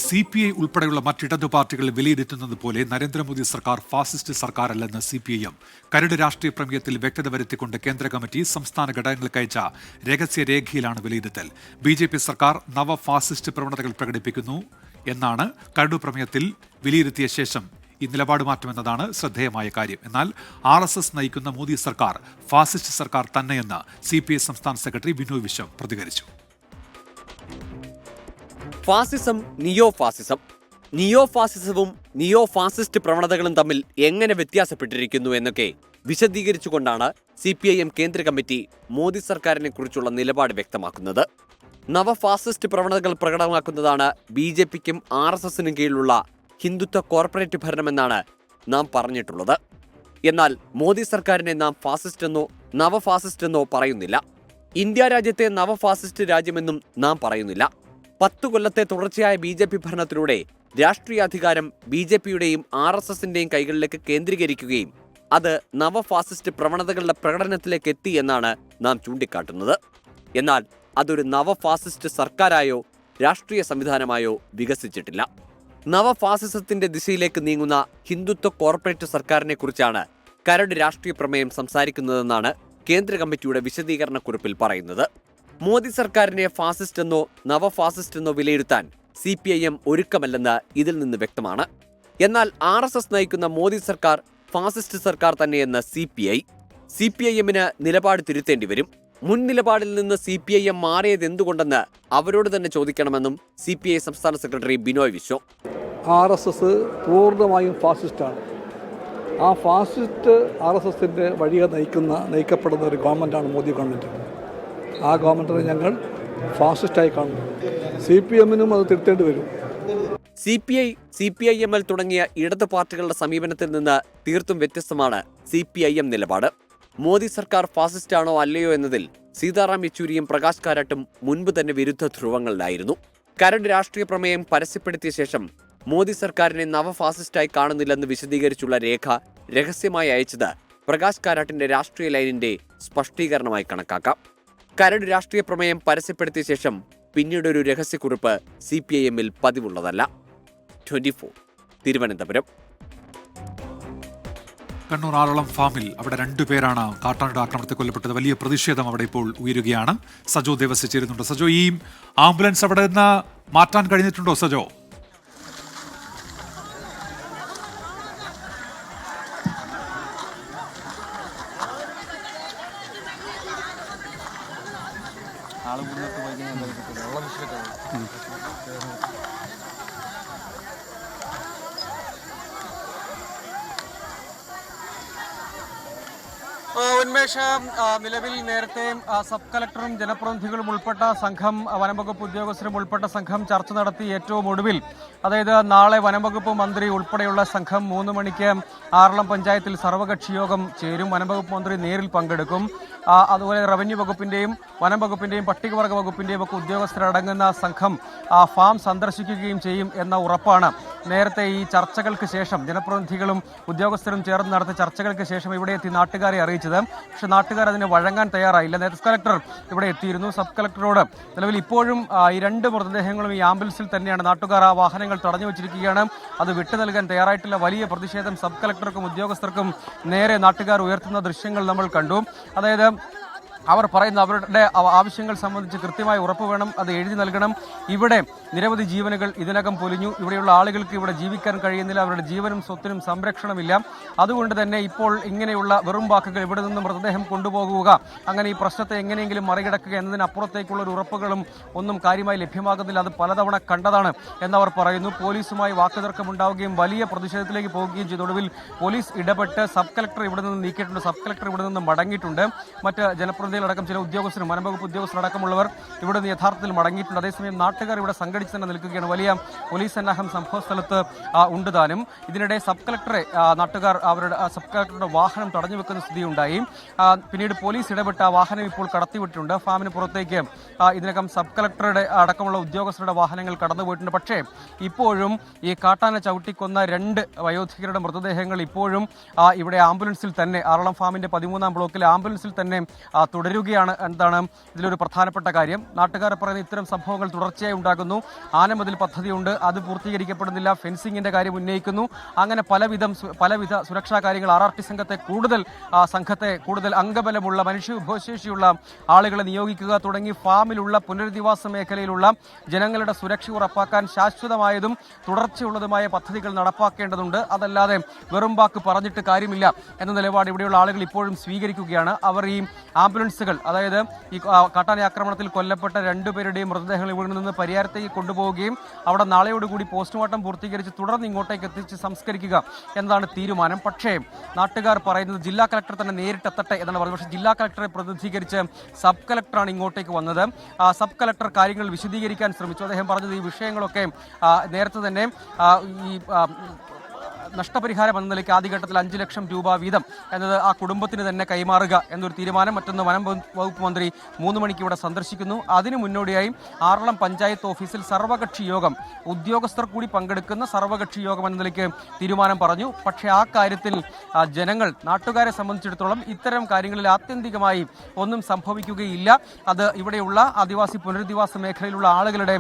CPI ഉൾപ്പെടെയുള്ള മറ്റിടതു പാർട്ടികൾ വിലയിരുത്തുന്നത് പോലെ നരേന്ദ്രമോദി സർക്കാർ ഫാസിസ്റ്റ് സർക്കാരല്ലെന്ന് CPIM കരട് രാഷ്ട്രീയ പ്രമേയത്തിൽ വ്യക്തത വരുത്തിക്കൊണ്ട് കേന്ദ്ര കമ്മിറ്റി സംസ്ഥാന ഘടകങ്ങൾക്കയച്ച രഹസ്യരേഖയിലാണ് വിലയിരുത്തൽ. BJP സർക്കാർ നവ ഫാസിസ്റ്റ് പ്രവണതകൾ പ്രകടിപ്പിക്കുന്നു എന്നാണ് കരട് പ്രമേയത്തിൽ വിലയിരുത്തിയ ശേഷം ഈ നിലപാട് മാറ്റുമെന്നതാണ് ശ്രദ്ധേയമായ കാര്യം. എന്നാൽ RSS നയിക്കുന്ന മോദി സർക്കാർ ഫാസിസ്റ്റ് സർക്കാർ തന്നെയെന്ന് CPI സംസ്ഥാന സെക്രട്ടറി ബിനോയ് വിശ്വം പ്രതികരിച്ചു. ഫാസിസം, നിയോ ഫാസിസവും നിയോ ഫാസിസ്റ്റ് പ്രവണതകളും തമ്മിൽ എങ്ങനെ വ്യത്യാസപ്പെട്ടിരിക്കുന്നു എന്നൊക്കെ വിശദീകരിച്ചുകൊണ്ടാണ് CPIM കേന്ദ്ര കമ്മിറ്റി മോദി സർക്കാരിനെ കുറിച്ചുള്ള നിലപാട് വ്യക്തമാക്കുന്നത്. നവ ഫാസിസ്റ്റ് പ്രവണതകൾ പ്രകടമാക്കുന്നതാണ് BJPക്കും RSSനും കീഴിലുള്ള ഹിന്ദുത്വ കോർപ്പറേറ്റ് ഭരണമെന്നാണ് നാം പറഞ്ഞിട്ടുള്ളത്. എന്നാൽ മോദി സർക്കാരിനെ നാം ഫാസിസ്റ്റെന്നോ നവ ഫാസിസ്റ്റെന്നോ പറയുന്നില്ല. ഇന്ത്യ രാജ്യത്തെ നവ ഫാസിസ്റ്റ് രാജ്യമെന്നും നാം പറയുന്നില്ല. 10 കൊല്ലത്തെ തുടർച്ചയായ BJP ഭരണത്തിലൂടെ രാഷ്ട്രീയാധികാരം BJPയുടെയും RSSന്റെയും കൈകളിലേക്ക് കേന്ദ്രീകരിക്കുകയും അത് നവ ഫാസിസ്റ്റ് പ്രവണതകളുടെ പ്രകടനത്തിലേക്ക് എത്തി എന്നാണ് നാം ചൂണ്ടിക്കാട്ടുന്നത്. എന്നാൽ അതൊരു നവ ഫാസിസ്റ്റ് സർക്കാരായോ രാഷ്ട്രീയ സംവിധാനമായോ വികസിച്ചിട്ടില്ല. നവ ഫാസിസത്തിന്റെ ദിശയിലേക്ക് നീങ്ങുന്ന ഹിന്ദുത്വ കോർപ്പറേറ്റ് സർക്കാരിനെ കുറിച്ചാണ് കരട് രാഷ്ട്രീയ പ്രമേയം സംസാരിക്കുന്നതെന്നാണ് കേന്ദ്ര കമ്മിറ്റിയുടെ വിശദീകരണക്കുറിപ്പിൽ പറയുന്നത്. മോദി സർക്കാരിനെ ഫാസിസ്റ്റ് എന്നോ നവ ഫാസിസ്റ്റ് എന്നോ വിലയിരുത്താൻ CPIM ഒരുക്കമല്ലെന്ന് ഇതിൽ നിന്ന് വ്യക്തമാണ്. എന്നാൽ RSS നയിക്കുന്ന മോദി സർക്കാർ ഫാസിസ്റ്റ് സർക്കാർ തന്നെയെന്ന് CPIMന് നിലപാട് തിരുത്തേണ്ടി വരും. മുൻ നിലപാടിൽ നിന്ന് CPIM മാറിയത് എന്തുകൊണ്ടെന്ന് അവരോട് തന്നെ ചോദിക്കണമെന്നും CPI സംസ്ഥാന സെക്രട്ടറി ബിനോയ് വിശ്വം. RSS പൂർണ്ണമായും ഫാസിസ്റ്റാണ്. ആ ഫാസിസ്റ്റ് RSSന്റെ വഴിയെ നയിക്കപ്പെടുന്ന ഒരു ഗവൺമെൻറ്റാണ് മോദി ഗവൺമെൻറ്. ആ ഗവൺമെൻറ്റിനെ ഞങ്ങൾ ഫാസിസ്റ്റായി കാണുന്നു. CPIMനും അത് തിരുത്തേണ്ടി വരും. CPIML തുടങ്ങിയ ഇടത് പാർട്ടികളുടെ സമീപനത്തിൽ നിന്ന് തീർത്തും വ്യത്യസ്തമാണ് CPIM നിലപാട്. മോദി സർക്കാർ ഫാസിസ്റ്റാണോ അല്ലയോ എന്നതിൽ സീതാറാം യെച്ചൂരിയും പ്രകാശ് കാരാട്ടും മുൻപ് തന്നെ വിരുദ്ധ ധ്രുവങ്ങളിലായിരുന്നു. കരട് രാഷ്ട്രീയ പ്രമേയം പരസ്യപ്പെടുത്തിയ ശേഷം മോദി സർക്കാരിനെ നവ ഫാസിസ്റ്റായി കാണുന്നില്ലെന്ന് വിശദീകരിച്ചുള്ള രേഖ രഹസ്യമായി അയച്ചത് പ്രകാശ് കാരാട്ടിന്റെ രാഷ്ട്രീയ ലൈനിന്റെ സ്പഷ്ടീകരണമായി കണക്കാക്കാം. കരട് രാഷ്ട്രീയ പ്രമേയം പരസ്യപ്പെടുത്തിയ ശേഷം പിന്നീടൊരു രഹസ്യക്കുറിപ്പ് CPIMൽ പതിവുള്ളതല്ല. 24 തിരുവനന്തപുരം. കണ്ണൂർ ആറളം ഫാമിൽ അവിടെ 2 പേരാണ് കാട്ടാനയുടെ ആക്രമണത്തിൽ കൊല്ലപ്പെട്ടത്. വലിയ പ്രതിഷേധം അവിടെ ഇപ്പോൾ ഉയരുകയാണ്. സജോ ദേവസ്യ ചേരുന്നുണ്ട്. സജോ, ഈ ആംബുലൻസ് അവിടെ നിന്ന് മാറ്റാൻ കഴിഞ്ഞിട്ടുണ്ടോ സജോ? ഉന്മേഷ്, നിലവിൽ നേരത്തെ സബ് കളക്ടറും ജനപ്രതിനിധികളും ഉൾപ്പെട്ട സംഘം, വനംവകുപ്പ് ഉദ്യോഗസ്ഥരും ഉൾപ്പെട്ട സംഘം ചർച്ച നടത്തി ഏറ്റവും ഒടുവിൽ, അതായത് നാളെ വനംവകുപ്പ് മന്ത്രി ഉൾപ്പെടെയുള്ള സംഘം 3 മണിക്ക് ആറളം പഞ്ചായത്തിൽ സർവകക്ഷി യോഗം ചേരും. വനംവകുപ്പ് മന്ത്രി നേരിൽ പങ്കെടുക്കും. അതുപോലെ റവന്യൂ വകുപ്പിന്റെയും വനം വകുപ്പിന്റെയും പട്ടികവർഗ വകുപ്പിന്റെയും ഒക്കെ ഉദ്യോഗസ്ഥരടങ്ങുന്ന സംഘം ഫാം സന്ദർശിക്കുകയും ചെയ്യും എന്ന ഉറപ്പാണ് നേരത്തെ ഈ ചർച്ചകൾക്ക് ശേഷം ജനപ്രതിനിധികളും ഉദ്യോഗസ്ഥരും ചേർന്ന് നടത്തിയ ചർച്ചകൾക്ക് ശേഷം ഇവിടെ എത്തി നാട്ടുകാരെ അറിയിച്ചത്. പക്ഷേ നാട്ടുകാർ അതിന് വഴങ്ങാൻ തയ്യാറായില്ല. നേരത്തെ കളക്ടർ ഇവിടെ എത്തിയിരുന്നു. സബ് കളക്ടറോട് നിലവിൽ ഇപ്പോഴും ഈ 2 മൃതദേഹങ്ങളും ഈ ആംബുലൻസിൽ തന്നെയാണ്. നാട്ടുകാർ ആ വാഹനങ്ങൾ തടഞ്ഞു വെച്ചിരിക്കുകയാണ്. അത് വിട്ടു നൽകാൻ തയ്യാറായിട്ടില്ല. വലിയ പ്രതിഷേധം സബ് കളക്ടർക്കും ഉദ്യോഗസ്ഥർക്കും നേരെ നാട്ടുകാർ ഉയർത്തുന്ന ദൃശ്യങ്ങൾ നമ്മൾ കണ്ടു. അതായത് അവർ പറയുന്ന അവരുടെ ആവശ്യങ്ങൾ സംബന്ധിച്ച് കൃത്യമായി ഉറപ്പ് വേണം, അത് എഴുതി നൽകണം. ഇവിടെ നിരവധി ജീവനുകൾ ഇതിനകം പൊലിഞ്ഞു. ഇവിടെയുള്ള ആളുകൾക്ക് ഇവിടെ ജീവിക്കാൻ കഴിയുന്നില്ല. അവരുടെ ജീവനും സ്വത്തിനും സംരക്ഷണമില്ല. അതുകൊണ്ട് തന്നെ ഇപ്പോൾ ഇങ്ങനെയുള്ള വെറും വാക്കുകൾ, ഇവിടെ നിന്ന് മൃതദേഹം കൊണ്ടുപോകുക, അങ്ങനെ ഈ പ്രശ്നത്തെ എങ്ങനെയെങ്കിലും മറികടക്കുക എന്നതിനപ്പുറത്തേക്കുള്ള ഒരു ഉറപ്പുകളും ഒന്നും കാര്യമായി ലഭ്യമാകുന്നില്ല. അത് പലതവണ കണ്ടതാണ് എന്നവർ പറയുന്നു. പോലീസുമായി വാക്കുതർക്കമുണ്ടാവുകയും വലിയ പ്രതിഷേധത്തിലേക്ക് പോവുകയും ചെയ്ത ഒടുവിൽ പോലീസ് ഇടപെട്ട് സബ് കളക്ടർ ഇവിടെ നിന്ന് നീക്കിയിട്ടുണ്ട്. സബ് കളക്ടർ ഇവിടെ നിന്ന് മടങ്ങിയിട്ടുണ്ട്. മറ്റ് ജനപ്രതിനിധികളടക്കം ചില ഉദ്യോഗസ്ഥരും വനംവകുപ്പ് ഉദ്യോഗസ്ഥരടക്കമുള്ളവർ ഇവിടെ നിന്ന് യഥാർത്ഥത്തിൽ മടങ്ങിയിട്ടുണ്ട്. അതേസമയം നാട്ടുകാർ ഇവിടെ സംഘടിച്ച് തന്നെ നിൽക്കുകയാണ്. വലിയ പോലീസ് സന്നാഹം സംഭവ സ്ഥലത്ത് ഉണ്ട് താനും. ഇതിനിടെ സബ് കളക്ടറെ നാട്ടുകാർ അവരുടെ സബ് കളക്ടറുടെ വാഹനം തടഞ്ഞു വെക്കുന്ന സ്ഥിതിയുണ്ടായി. പിന്നീട് പോലീസ് ഇടപെട്ട ആ വാഹനം ഇപ്പോൾ കടത്തിവിട്ടിട്ടുണ്ട്. ഫാമിന് പുറത്തേക്ക് ഇതിനകം സബ് കളക്ടറുടെ അടക്കമുള്ള ഉദ്യോഗസ്ഥരുടെ വാഹനങ്ങൾ കടന്നുപോയിട്ടുണ്ട്. പക്ഷേ ഇപ്പോഴും ഈ കാട്ടാന ചവിട്ടിക്കൊന്ന 2 വയോധികരുടെ മൃതദേഹങ്ങൾ ഇപ്പോഴും ഇവിടെ ആംബുലൻസിൽ തന്നെ, ആറളം ഫാമിന്റെ 13-ാം ബ്ലോക്കിലെ ആംബുലൻസിൽ തന്നെ തുടരുകയാണ്. തുടരുകയാണ് എന്നതാണ് ഇതിലൊരു പ്രധാനപ്പെട്ട കാര്യം. നാട്ടുകാർ പറയുന്ന ഇത്തരം സംഭവങ്ങൾ തുടർച്ചയായി ഉണ്ടാകുന്നു. ആനമതിൽ പദ്ധതിയുണ്ട്, അത് പൂർത്തീകരിക്കപ്പെടുന്നില്ല. ഫെൻസിംഗിന്റെ കാര്യം ഉന്നയിക്കുന്നു. അങ്ങനെ പലവിധ സുരക്ഷാ കാര്യങ്ങൾ RRT സംഘത്തെ കൂടുതൽ അംഗബലമുള്ള മനുഷ്യവിഭവശേഷിയുള്ള ആളുകളെ നിയോഗിക്കുക തുടങ്ങി ഫാമിലുള്ള പുനരധിവാസ മേഖലയിലുള്ള ജനങ്ങളുടെ സുരക്ഷ ഉറപ്പാക്കാൻ ശാശ്വതമായതും തുടർച്ചയുള്ളതുമായ പദ്ധതികൾ നടപ്പാക്കേണ്ടതുണ്ട്. അതല്ലാതെ വെറും വാക്ക് പറഞ്ഞിട്ട് കാര്യമില്ല എന്ന നിലപാട് ഇവിടെയുള്ള ആളുകൾ ഇപ്പോഴും സ്വീകരിക്കുകയാണ്. അവർ ഈ ആംബുലൻസുകൾ, അതായത് ഈ കാട്ടാന ആക്രമണത്തിൽ കൊല്ലപ്പെട്ട 2 പേരുടെയും മൃതദേഹങ്ങൾ ഇവിടെ നിന്ന് പരിയാരത്തേക്ക് കൊണ്ടുപോവുകയും അവിടെ നാളെയോടുകൂടി പോസ്റ്റ്മോർട്ടം പൂർത്തീകരിച്ച് തുടർന്ന് ഇങ്ങോട്ടേക്ക് എത്തിച്ച് സംസ്കരിക്കുക എന്നതാണ് തീരുമാനം. പക്ഷേ നാട്ടുകാർ പറയുന്നത് ജില്ലാ കളക്ടർ തന്നെ നേരിട്ടെത്തട്ടെ എന്നാണ് പറയുന്നത്. പക്ഷേ ജില്ലാ കളക്ടറെ പ്രതിനിധീകരിച്ച് സബ് കളക്ടറാണ് ഇങ്ങോട്ടേക്ക് വന്നത്. സബ് കളക്ടർ കാര്യങ്ങൾ വിശദീകരിക്കാൻ ശ്രമിച്ചു. അദ്ദേഹം പറഞ്ഞത് ഈ വിഷയങ്ങളൊക്കെ നേരത്തെ തന്നെ ഈ നഷ്ടപരിഹാരം എന്ന നിലയ്ക്ക് ആദ്യഘട്ടത്തിൽ 5 ലക്ഷം രൂപ വീതം എന്നത് ആ കുടുംബത്തിന് തന്നെ കൈമാറുക എന്നൊരു തീരുമാനം. മറ്റൊന്ന് വനം വകുപ്പ് മന്ത്രി 3 മണിക്ക് ഇവിടെ സന്ദർശിക്കുന്നു. അതിന് മുന്നോടിയായി ആറളം പഞ്ചായത്ത് ഓഫീസിൽ സർവകക്ഷി യോഗം, ഉദ്യോഗസ്ഥർ കൂടി പങ്കെടുക്കുന്ന സർവകക്ഷി യോഗം എന്ന നിലയ്ക്ക് തീരുമാനം പറഞ്ഞു. പക്ഷേ ആ കാര്യത്തിൽ ജനങ്ങൾ, നാട്ടുകാരെ സംബന്ധിച്ചിടത്തോളം ഇത്തരം കാര്യങ്ങളിൽ ആത്യന്തികമായി ഒന്നും സംഭവിക്കുകയില്ല. അത് ഇവിടെയുള്ള ആദിവാസി പുനരധിവാസ മേഖലയിലുള്ള ആളുകളുടെ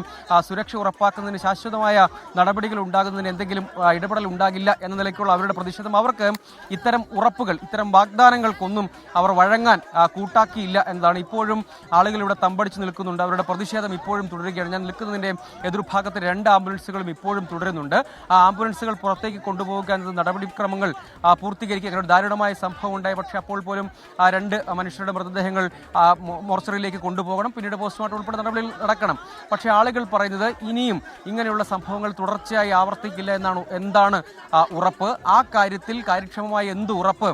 സുരക്ഷ ഉറപ്പാക്കുന്നതിന് ശാശ്വതമായ നടപടികൾ ഉണ്ടാകുന്നതിന് എന്തെങ്കിലും ഇടപെടൽ ഉണ്ടാകില്ല എന്ന നിലയ്ക്കുള്ള അവരുടെ പ്രതിഷേധം. അവർക്ക് ഇത്തരം ഉറപ്പുകൾ, ഇത്തരം വാഗ്ദാനങ്ങൾക്കൊന്നും അവർ വഴങ്ങാൻ കൂട്ടാക്കിയില്ല എന്നതാണ്. ഇപ്പോഴും ആളുകൾ ഇവിടെ തമ്പടിച്ച് നിൽക്കുന്നുണ്ട്. അവരുടെ പ്രതിഷേധം ഇപ്പോഴും തുടരുകയാണ്. ഞാൻ നിൽക്കുന്നതിൻ്റെ എതിർഭാഗത്ത് 2 ആംബുലൻസുകളും ഇപ്പോഴും തുടരുന്നുണ്ട്. ആ ആംബുലൻസുകൾ പുറത്തേക്ക് കൊണ്ടുപോകുക എന്നത് നടപടിക്രമങ്ങൾ പൂർത്തീകരിക്കുക. ഒരു ദാരുണമായ സംഭവം ഉണ്ടായി. പക്ഷേ അപ്പോൾ പോലും 2 മനുഷ്യരുടെ മൃതദേഹങ്ങൾ മോർച്ചറിയിലേക്ക് കൊണ്ടുപോകണം, പിന്നീട് പോസ്റ്റ്മോർട്ടം ഉൾപ്പെടെ നടപടികൾ നടക്കണം. പക്ഷേ ആളുകൾ പറയുന്നത് ഇനിയും ഇങ്ങനെയുള്ള സംഭവങ്ങൾ തുടർച്ചയായി ആവർത്തിക്കില്ല എന്നാണ്. എന്താണ് ഉറപ്പ്? ആ കാര്യത്തിൽ കാര്യക്ഷമമായ എന്ത് ഉറപ്പ്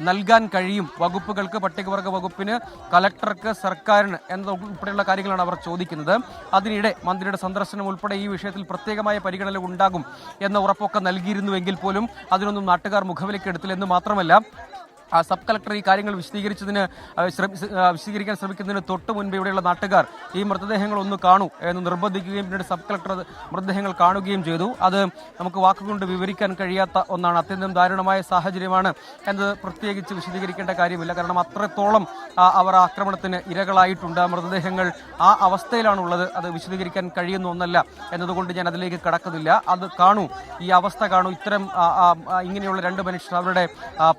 നൽകാൻ കഴിയും വകുപ്പുകൾക്ക്, പട്ടികവർഗ വകുപ്പിന്, കളക്ടർക്ക്, സർക്കാരിന് എന്നതുൾപ്പെടെയുള്ള കാര്യങ്ങളാണ് അവർ ചോദിക്കുന്നത്. അതിനിടെ മന്ത്രിയുടെ സന്ദർശനം ഉൾപ്പെടെ ഈ വിഷയത്തിൽ പ്രത്യേകമായ പരിഗണന ഉണ്ടാകും എന്ന ഉറപ്പൊക്കെ നൽകിയിരുന്നുവെങ്കിൽ പോലും അതിനൊന്നും നാട്ടുകാർ മുഖവിലക്കെടുത്തില്ലെന്ന് മാത്രമല്ല, സബ് കളക്ടർ ഈ കാര്യങ്ങൾ വിശദീകരിക്കാൻ ശ്രമിക്കുന്നതിന് തൊട്ട് മുൻപ് ഇവിടെയുള്ള നാട്ടുകാർ ഈ മൃതദേഹങ്ങൾ ഒന്ന് കാണൂ എന്ന് നിർബന്ധിക്കുകയും പിന്നീട് സബ് കളക്ടർ മൃതദേഹങ്ങൾ കാണുകയും ചെയ്തു. അത് നമുക്ക് വാക്കുകൊണ്ട് വിവരിക്കാൻ കഴിയാത്ത ഒന്നാണ്. അത്യന്തം ദാരുണമായ സാഹചര്യമാണ് എന്നത് പ്രത്യേകിച്ച് വിശദീകരിക്കേണ്ട കാര്യമില്ല. കാരണം അത്രത്തോളം അവർ ആക്രമണത്തിന് ഇരകളായിട്ടുണ്ട്. മൃതദേഹങ്ങൾ ആ അവസ്ഥയിലാണുള്ളത്. അത് വിശദീകരിക്കാൻ കഴിയുന്ന ഒന്നല്ല എന്നതുകൊണ്ട് ഞാൻ അതിലേക്ക് കടക്കുന്നില്ല. അത് കാണൂ, ഈ അവസ്ഥ കാണൂ. ഇത്തരം ഇങ്ങനെയുള്ള 2 മനുഷ്യർ അവരുടെ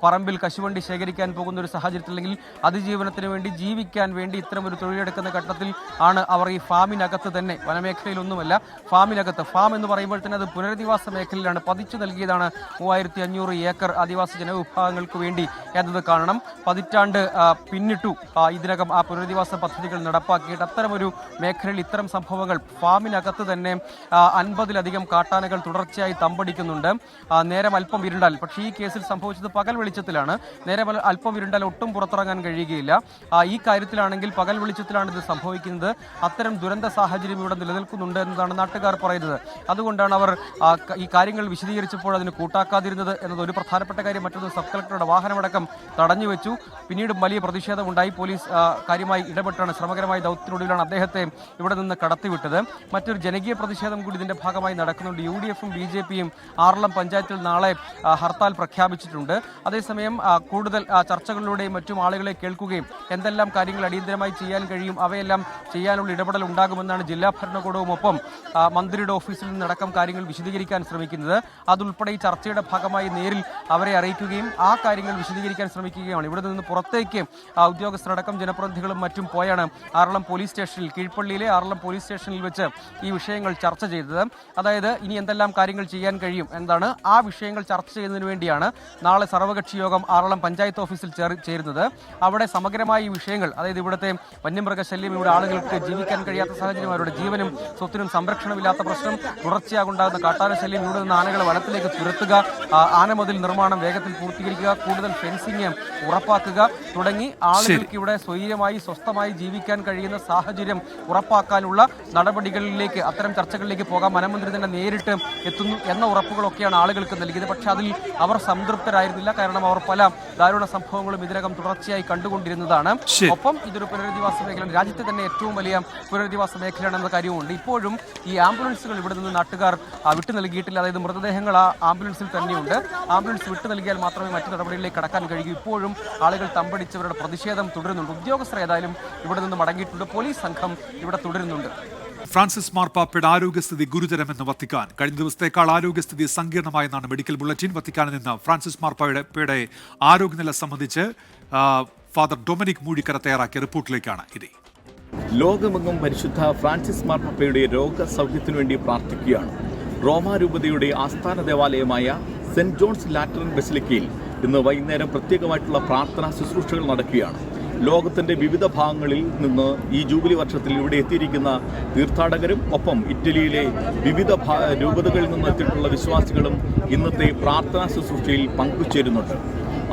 പറമ്പിൽ കശുവണ്ടി ശേഖരിക്കാൻ പോകുന്ന ഒരു സാഹചര്യത്തിൽ, അല്ലെങ്കിൽ അതിജീവനത്തിന് വേണ്ടി, ജീവിക്കാൻ വേണ്ടി ഇത്തരം ഒരു തൊഴിലെടുക്കുന്ന ഘട്ടത്തിൽ ആണ് അവർ ഈ ഫാമിനകത്ത് തന്നെ, വനമേഖലയിലൊന്നുമല്ല, ഫാമിനകത്ത്. ഫാം എന്ന് പറയുമ്പോൾ തന്നെ അത് പുനരധിവാസ മേഖലയിലാണ്. പതിച്ചു നൽകിയതാണ് 3500 ഏക്കർ ആദിവാസി ജനവിഭാഗങ്ങൾക്ക് വേണ്ടി എന്നത് കാണണം. പതിറ്റാണ്ട് പിന്നിട്ടു ഇതിനകം ആ പുനരധിവാസ പദ്ധതികൾ നടപ്പാക്കിയിട്ട്. അത്തരമൊരു മേഖലയിൽ ഇത്തരം സംഭവങ്ങൾ, ഫാമിനകത്ത് തന്നെ 50-ലധികം കാട്ടാനകൾ തുടർച്ചയായി തമ്പടിക്കുന്നുണ്ട്. നേരം അല്പം ഇരുണ്ടാൽ, പക്ഷേ ഈ കേസിൽ സംഭവിച്ചത് പകൽ വെളിച്ചത്തിലാണ്. നേരെ അല്പം ഇരുണ്ടാൽ ഒട്ടും പുറത്തിറങ്ങാൻ കഴിയുകയില്ല. ഈ കാര്യത്തിലാണെങ്കിൽ പകൽ വെളിച്ചത്തിലാണ് ഇത് സംഭവിക്കുന്നത്. അത്തരം ദുരന്ത സാഹചര്യം ഇവിടെ നിലനിൽക്കുന്നുണ്ട് എന്നതാണ് നാട്ടുകാർ പറയുന്നത്. അതുകൊണ്ടാണ് അവർ ഈ കാര്യങ്ങൾ വിശദീകരിച്ചപ്പോൾ അതിന് കൂട്ടാക്കാതിരുന്നത് എന്നത് ഒരു പ്രധാനപ്പെട്ട കാര്യം. മറ്റൊന്ന്, സബ് കളക്ടറുടെ വാഹനമടക്കം തടഞ്ഞുവെച്ചു. പിന്നീടും വലിയ പ്രതിഷേധമുണ്ടായി. പോലീസ് കാര്യമായി ഇടപെട്ടാണ്, ശ്രമകരമായ ദൗത്യത്തിനൊടുവിലാണ് അദ്ദേഹത്തെ ഇവിടെ നിന്ന് കടത്തിവിട്ടത്. മറ്റൊരു ജനകീയ പ്രതിഷേധം കൂടി ഇതിന്റെ ഭാഗമായി നടക്കുന്നുണ്ട്. UDF-ഉം BJP-യും ആറളം പഞ്ചായത്തിൽ നാളെ ഹർത്താൽ പ്രഖ്യാപിച്ചിട്ടുണ്ട്. അതേസമയം കൂടുതൽ ചർച്ചകളിലൂടെയും മറ്റും ആളുകളെ കേൾക്കുകയും എന്തെല്ലാം കാര്യങ്ങൾ അടിയന്തരമായി ചെയ്യാൻ കഴിയും അവയെല്ലാം ചെയ്യാനുള്ള ഇടപെടൽ ഉണ്ടാകുമെന്നാണ് ജില്ലാ ഭരണകൂടവും ഒപ്പം മന്ത്രിയുടെ ഓഫീസിൽ നിന്നടക്കം കാര്യങ്ങൾ വിശദീകരിക്കാൻ ശ്രമിക്കുന്നത്. അതുൾപ്പെടെ ഈ ചർച്ചയുടെ ഭാഗമായി നേരിൽ അവരെ അറിയിക്കുകയും ആ കാര്യങ്ങൾ വിശദീകരിക്കാൻ ശ്രമിക്കുകയാണ്. ഇവിടെ നിന്ന് പുറത്തേക്ക് ഉദ്യോഗസ്ഥരടക്കം ജനപ്രതിനിധികളും മറ്റും പോയാണ് ആറളം പോലീസ് സ്റ്റേഷനിൽ, കീഴ്പള്ളിയിലെ ആറളം പോലീസ് സ്റ്റേഷനിൽ വെച്ച് ഈ വിഷയങ്ങൾ ചർച്ച ചെയ്തത്. അതായത് ഇനി എന്തെല്ലാം കാര്യങ്ങൾ ചെയ്യാൻ കഴിയും എന്താണ്, ആ വിഷയങ്ങൾ ചർച്ച ചെയ്യുന്നതിന് വേണ്ടിയാണ് നാളെ സർവകക്ഷി യോഗം ആറളം പഞ്ചായത്ത് ഓഫീസിൽ ചേരുന്നത്. അവിടെ സമഗ്രമായ ഈ വിഷയങ്ങൾ, അതായത് ഇവിടുത്തെ വന്യമൃഗശല്യം, ഇവിടെ ആളുകൾക്ക് ജീവിക്കാൻ കഴിയാത്ത സാഹചര്യം, അവരുടെ ജീവനും സ്വത്തിനും സംരക്ഷണമില്ലാത്ത പ്രശ്നം, തുടർച്ചയാകുണ്ടാകുന്ന കാട്ടാന ശല്യം, ഇവിടെ നിന്ന് ആനകളെ വനത്തിലേക്ക് തുരത്തുക, ആനമതിൽ നിർമ്മാണം വേഗത്തിൽ പൂർത്തീകരിക്കുക, കൂടുതൽ ഫെൻസിംഗ് ഉറപ്പാക്കുക തുടങ്ങി ആളുകൾക്ക് ഇവിടെ സ്വൈര്യമായി സ്വസ്ഥമായി ജീവിക്കാൻ കഴിയുന്ന സാഹചര്യം ഉറപ്പാക്കാനുള്ള നടപടികളിലേക്ക്, അത്തരം ചർച്ചകളിലേക്ക് പോകാം. വനമന്ത്രി തന്നെ നേരിട്ട് എത്തുന്നു എന്ന ഉറപ്പുകളൊക്കെയാണ് ആളുകൾക്ക് നൽകിയത്. പക്ഷെ അതിൽ അവർ സംതൃപ്തരായിരുന്നില്ല. കാരണം അവർ പല ദാരുണ സംഭവങ്ങളും ഇതിനകം തുടർച്ചയായി കണ്ടുകൊണ്ടിരുന്നതാണ്. ഒപ്പം ഇതൊരു പുനരധിവാസ മേഖലയാണ്, രാജ്യത്തെ തന്നെ ഏറ്റവും വലിയ പുനരധിവാസ മേഖലയാണെന്ന കാര്യവുമുണ്ട്. ഇപ്പോഴും ഈ ആംബുലൻസുകൾ ഇവിടെ നിന്ന് നാട്ടുകാർ വിട്ടു നൽകിയിട്ടില്ല. അതായത് മൃതദേഹങ്ങൾ ആ ആംബുലൻസിൽ തന്നെയുണ്ട്. ആംബുലൻസ് വിട്ടു നൽകിയാൽ മാത്രമേ മറ്റു നടപടികളിലേക്ക് കടക്കാൻ കഴിയൂ. ഇപ്പോഴും ആളുകൾ തമ്പടിച്ചവരുടെ പ്രതിഷേധം തുടരുന്നുണ്ട്. ഉദ്യോഗസ്ഥർ ഏതായാലും ഇവിടെ നിന്ന് മടങ്ങിയിട്ടുണ്ട്. പോലീസ് സംഘം ഇവിടെ തുടരുന്നുണ്ട്. ഫ്രാൻസിസ് മാർപ്പാപ്പയുടെ ആരോഗ്യസ്ഥിതി ഗുരുതരമെന്ന് വത്തിക്കാൻ. കഴിഞ്ഞ ദിവസത്തേക്കാൾ ആരോഗ്യസ്ഥിതി സങ്കീർണമായെന്നാണ് മെഡിക്കൽ ബുള്ളറ്റിൻ. വത്തിക്കാനിൽ നിന്ന് ഫ്രാൻസിസ് മാർപ്പാപ്പയുടെ ആരോഗ്യനില സംബന്ധിച്ച് ഫാദർ ഡൊമിനിക് മൂഴിക്കര തയ്യാറാക്കിയ റിപ്പോർട്ടിലേക്കാണ് ഇത്. ലോകമെങ്ങും പരിശുദ്ധ ഫ്രാൻസിസ് മാർപ്പാപ്പയുടെ രോഗസൗഖ്യത്തിനു വേണ്ടി പ്രാർത്ഥിക്കുകയാണ്. റോമാരൂപതയുടെ ആസ്ഥാന ദേവാലയമായ സെന്റ് ജോൺസ് ലാറ്ററൻ ബസിലിക്കയിൽ ഇന്ന് വൈകുന്നേരം പ്രത്യേകമായിട്ടുള്ള പ്രാർത്ഥനാ ശുശ്രൂഷകൾ നടക്കുകയാണ്. ലോകത്തിൻ്റെ വിവിധ ഭാഗങ്ങളിൽ നിന്ന് ഈ ജൂബിലി വർഷത്തിൽ ഇവിടെ എത്തിയിരിക്കുന്ന തീർത്ഥാടകരും ഒപ്പം ഇറ്റലിയിലെ വിവിധ രൂപതകളിൽ നിന്ന് എത്തിയിട്ടുള്ള വിശ്വാസികളും ഇന്നത്തെ പ്രാർത്ഥനാ ശുശ്രൂഷയിൽ പങ്കുചേരുന്നുണ്ട്.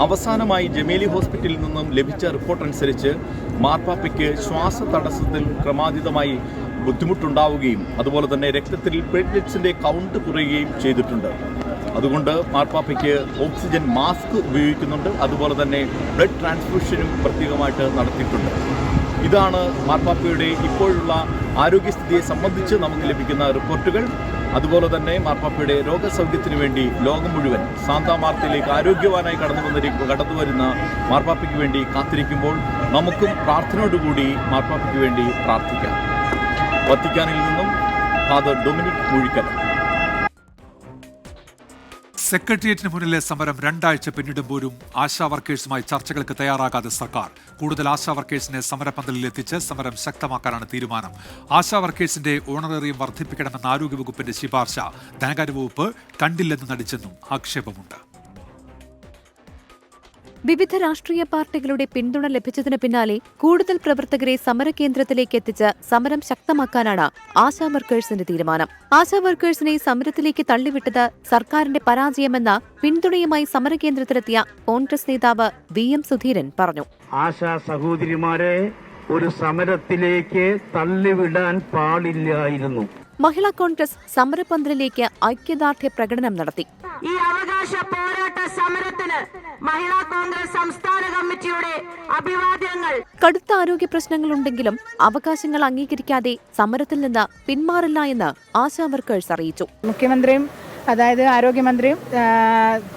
അവസാനമായി ജമേലി ഹോസ്പിറ്റലിൽ നിന്നും ലഭിച്ച റിപ്പോർട്ട് അനുസരിച്ച് മാർപ്പാപ്പയ്ക്ക് ശ്വാസതടസ്സത്തിൽ ക്രമാതീതമായി ബുദ്ധിമുട്ടുണ്ടാവുകയും അതുപോലെ തന്നെ രക്തത്തിൽ പ്ലേറ്റ്ലെറ്റ്സിൻ്റെ കൗണ്ട് കുറയുകയും ചെയ്തിട്ടുണ്ട്. അതുകൊണ്ട് മാർപ്പാപ്പയ്ക്ക് ഓക്സിജൻ മാസ്ക് ഉപയോഗിക്കുന്നുണ്ട്. അതുപോലെ തന്നെ ബ്ലഡ് ട്രാൻസ്ഫ്യൂഷനും പ്രത്യേകമായിട്ട് നടത്തിയിട്ടുണ്ട്. ഇതാണ് മാർപ്പാപ്പയുടെ ഇപ്പോഴുള്ള ആരോഗ്യസ്ഥിതിയെ സംബന്ധിച്ച് നമുക്ക് ലഭിക്കുന്ന റിപ്പോർട്ടുകൾ. അതുപോലെ തന്നെ മാർപ്പാപ്പയുടെ രോഗസൗഖ്യത്തിനു വേണ്ടി ലോകം മുഴുവൻ സാന്താ മാർത്തയിലേക്ക് ആരോഗ്യവാനായി കടന്നു വരുന്ന മാർപ്പാപ്പയ്ക്ക് വേണ്ടി കാത്തിരിക്കുമ്പോൾ നമുക്കും പ്രാർത്ഥനയോടുകൂടി മാർപ്പാപ്പയ്ക്ക് വേണ്ടി പ്രാർത്ഥിക്കാം. വത്തിക്കാനിൽ നിന്നും ഫാദർ ഡൊമിനിക് മൂഴിക്കര. സെക്രട്ടേറിയറ്റിന് മുന്നിലെ സമരം 2 ആഴ്ച പിന്നിടുമ്പോഴും ആശാ വർക്കേഴ്സുമായി ചർച്ചകൾക്ക് തയ്യാറാകാതെ സർക്കാർ. കൂടുതൽ ആശാ വർക്കേഴ്സിനെ സമരപന്തലിൽ എത്തിച്ച് സമരം ശക്തമാക്കാനാണ് തീരുമാനം. ആശാ വർക്കേഴ്സിന്റെ ഓണറേറിയം വർദ്ധിപ്പിക്കണമെന്ന ആരോഗ്യവകുപ്പിന്റെ ശുപാർശ ധനകാര്യവകുപ്പ് കണ്ടില്ലെന്ന് നടിച്ചെന്നും ആക്ഷേപമുണ്ട്. വിവിധ രാഷ്ട്രീയ പാർട്ടികളുടെ പിന്തുണ ലഭിച്ചതിന് പിന്നാലെ കൂടുതൽ പ്രവർത്തകരെ സമരകേന്ദ്രത്തിലേക്ക് എത്തിച്ച് സമരം ശക്തമാക്കാനാണ് ആശാ വർക്കേഴ്സിന്റെ തീരുമാനം. ആശാ വർക്കേഴ്സിനെ സമരത്തിലേക്ക് തള്ളിവിട്ടത് സർക്കാരിന്റെ പരാജയമെന്ന് പിന്തുണയുമായി സമരകേന്ദ്രത്തിലെത്തിയ കോൺഗ്രസ് നേതാവ് VM സുധീരൻ പറഞ്ഞു. ആശാ സഹോദരിമാരെ ഒരു സമരത്തിലേക്ക് തള്ളിവിടാൻ പാടില്ലായിരുന്നു. മഹിളാ കോൺഗ്രസ് സമരപന്തലിലേക്ക് ഐക്യദാർഢ്യ പ്രകടനം നടത്തി. ഈ അവകാശ പോരാട്ട സമരത്തിന് മഹിളാ കോൺഗ്രസ് സംസ്ഥാന കമ്മിറ്റിയുടെ അഭിവാദ്യങ്ങൾ. കടുത്ത ആരോഗ്യ പ്രശ്നങ്ങളുണ്ടെങ്കിലും അവകാശങ്ങൾ അംഗീകരിക്കാതെ സമരത്തിൽ നിന്ന് പിന്മാറില്ല എന്ന് ആശാ വർക്കേഴ്സ് അറിയിച്ചു. മുഖ്യമന്ത്രിയും അതായത് ആരോഗ്യമന്ത്രിയും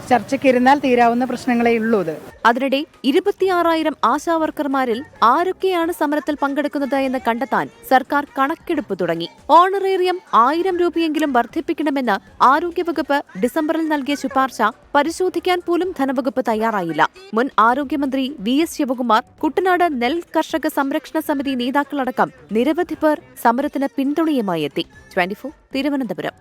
ചർച്ചയ്ക്കിരുന്നാൽ തീരാവുന്ന പ്രശ്നങ്ങളേ ഉള്ളൂ. അതിനിടെ 26,000 ആശാ വർക്കർമാരിൽ ആരൊക്കെയാണ് സമരത്തിൽ പങ്കെടുക്കുന്നത് എന്ന് കണ്ടെത്താൻ സർക്കാർ കണക്കെടുപ്പ് തുടങ്ങി. ഓണറേറിയം 1000 രൂപയെങ്കിലും വർദ്ധിപ്പിക്കണമെന്ന് ആരോഗ്യവകുപ്പ് ഡിസംബറിൽ നൽകിയ ശുപാർശ പരിശോധിക്കാൻ പോലും ധനവകുപ്പ് തയ്യാറായില്ല. മുൻ ആരോഗ്യമന്ത്രി VS ശിവകുമാർ, കുട്ടനാട് നെൽ കർഷക സംരക്ഷണ സമിതി നേതാക്കളടക്കം നിരവധി പേർ സമരത്തിന് പിന്തുണയുമായി എത്തി. 24 തിരുവനന്തപുരം.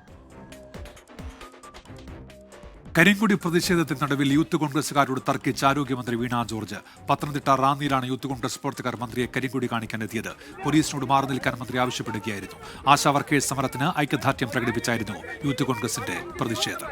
കരിങ്കൊടി പ്രതിഷേധത്തിന് നടുവിൽ യൂത്ത് കോൺഗ്രസുകാരോട് തർക്കിച്ച ആരോഗ്യമന്ത്രി വീണ ജോർജ്. പത്തനംതിട്ട റാന്നിയിലാണ് യൂത്ത് കോൺഗ്രസ് പ്രവർത്തകർ മന്ത്രിയെ കരിങ്കൊടി കാണിക്കാനെത്തിയത്. പോലീസിനോട് മാറി നിൽക്കാൻ മന്ത്രി ആവശ്യപ്പെടുകയായിരുന്നു. ആശാ വർക്കേഴ്സ് സമരത്തിന് ഐക്യദാർഢ്യം പ്രകടിപ്പിച്ചായിരുന്നു യൂത്ത് കോൺഗ്രസിന്റെ പ്രതിഷേധം.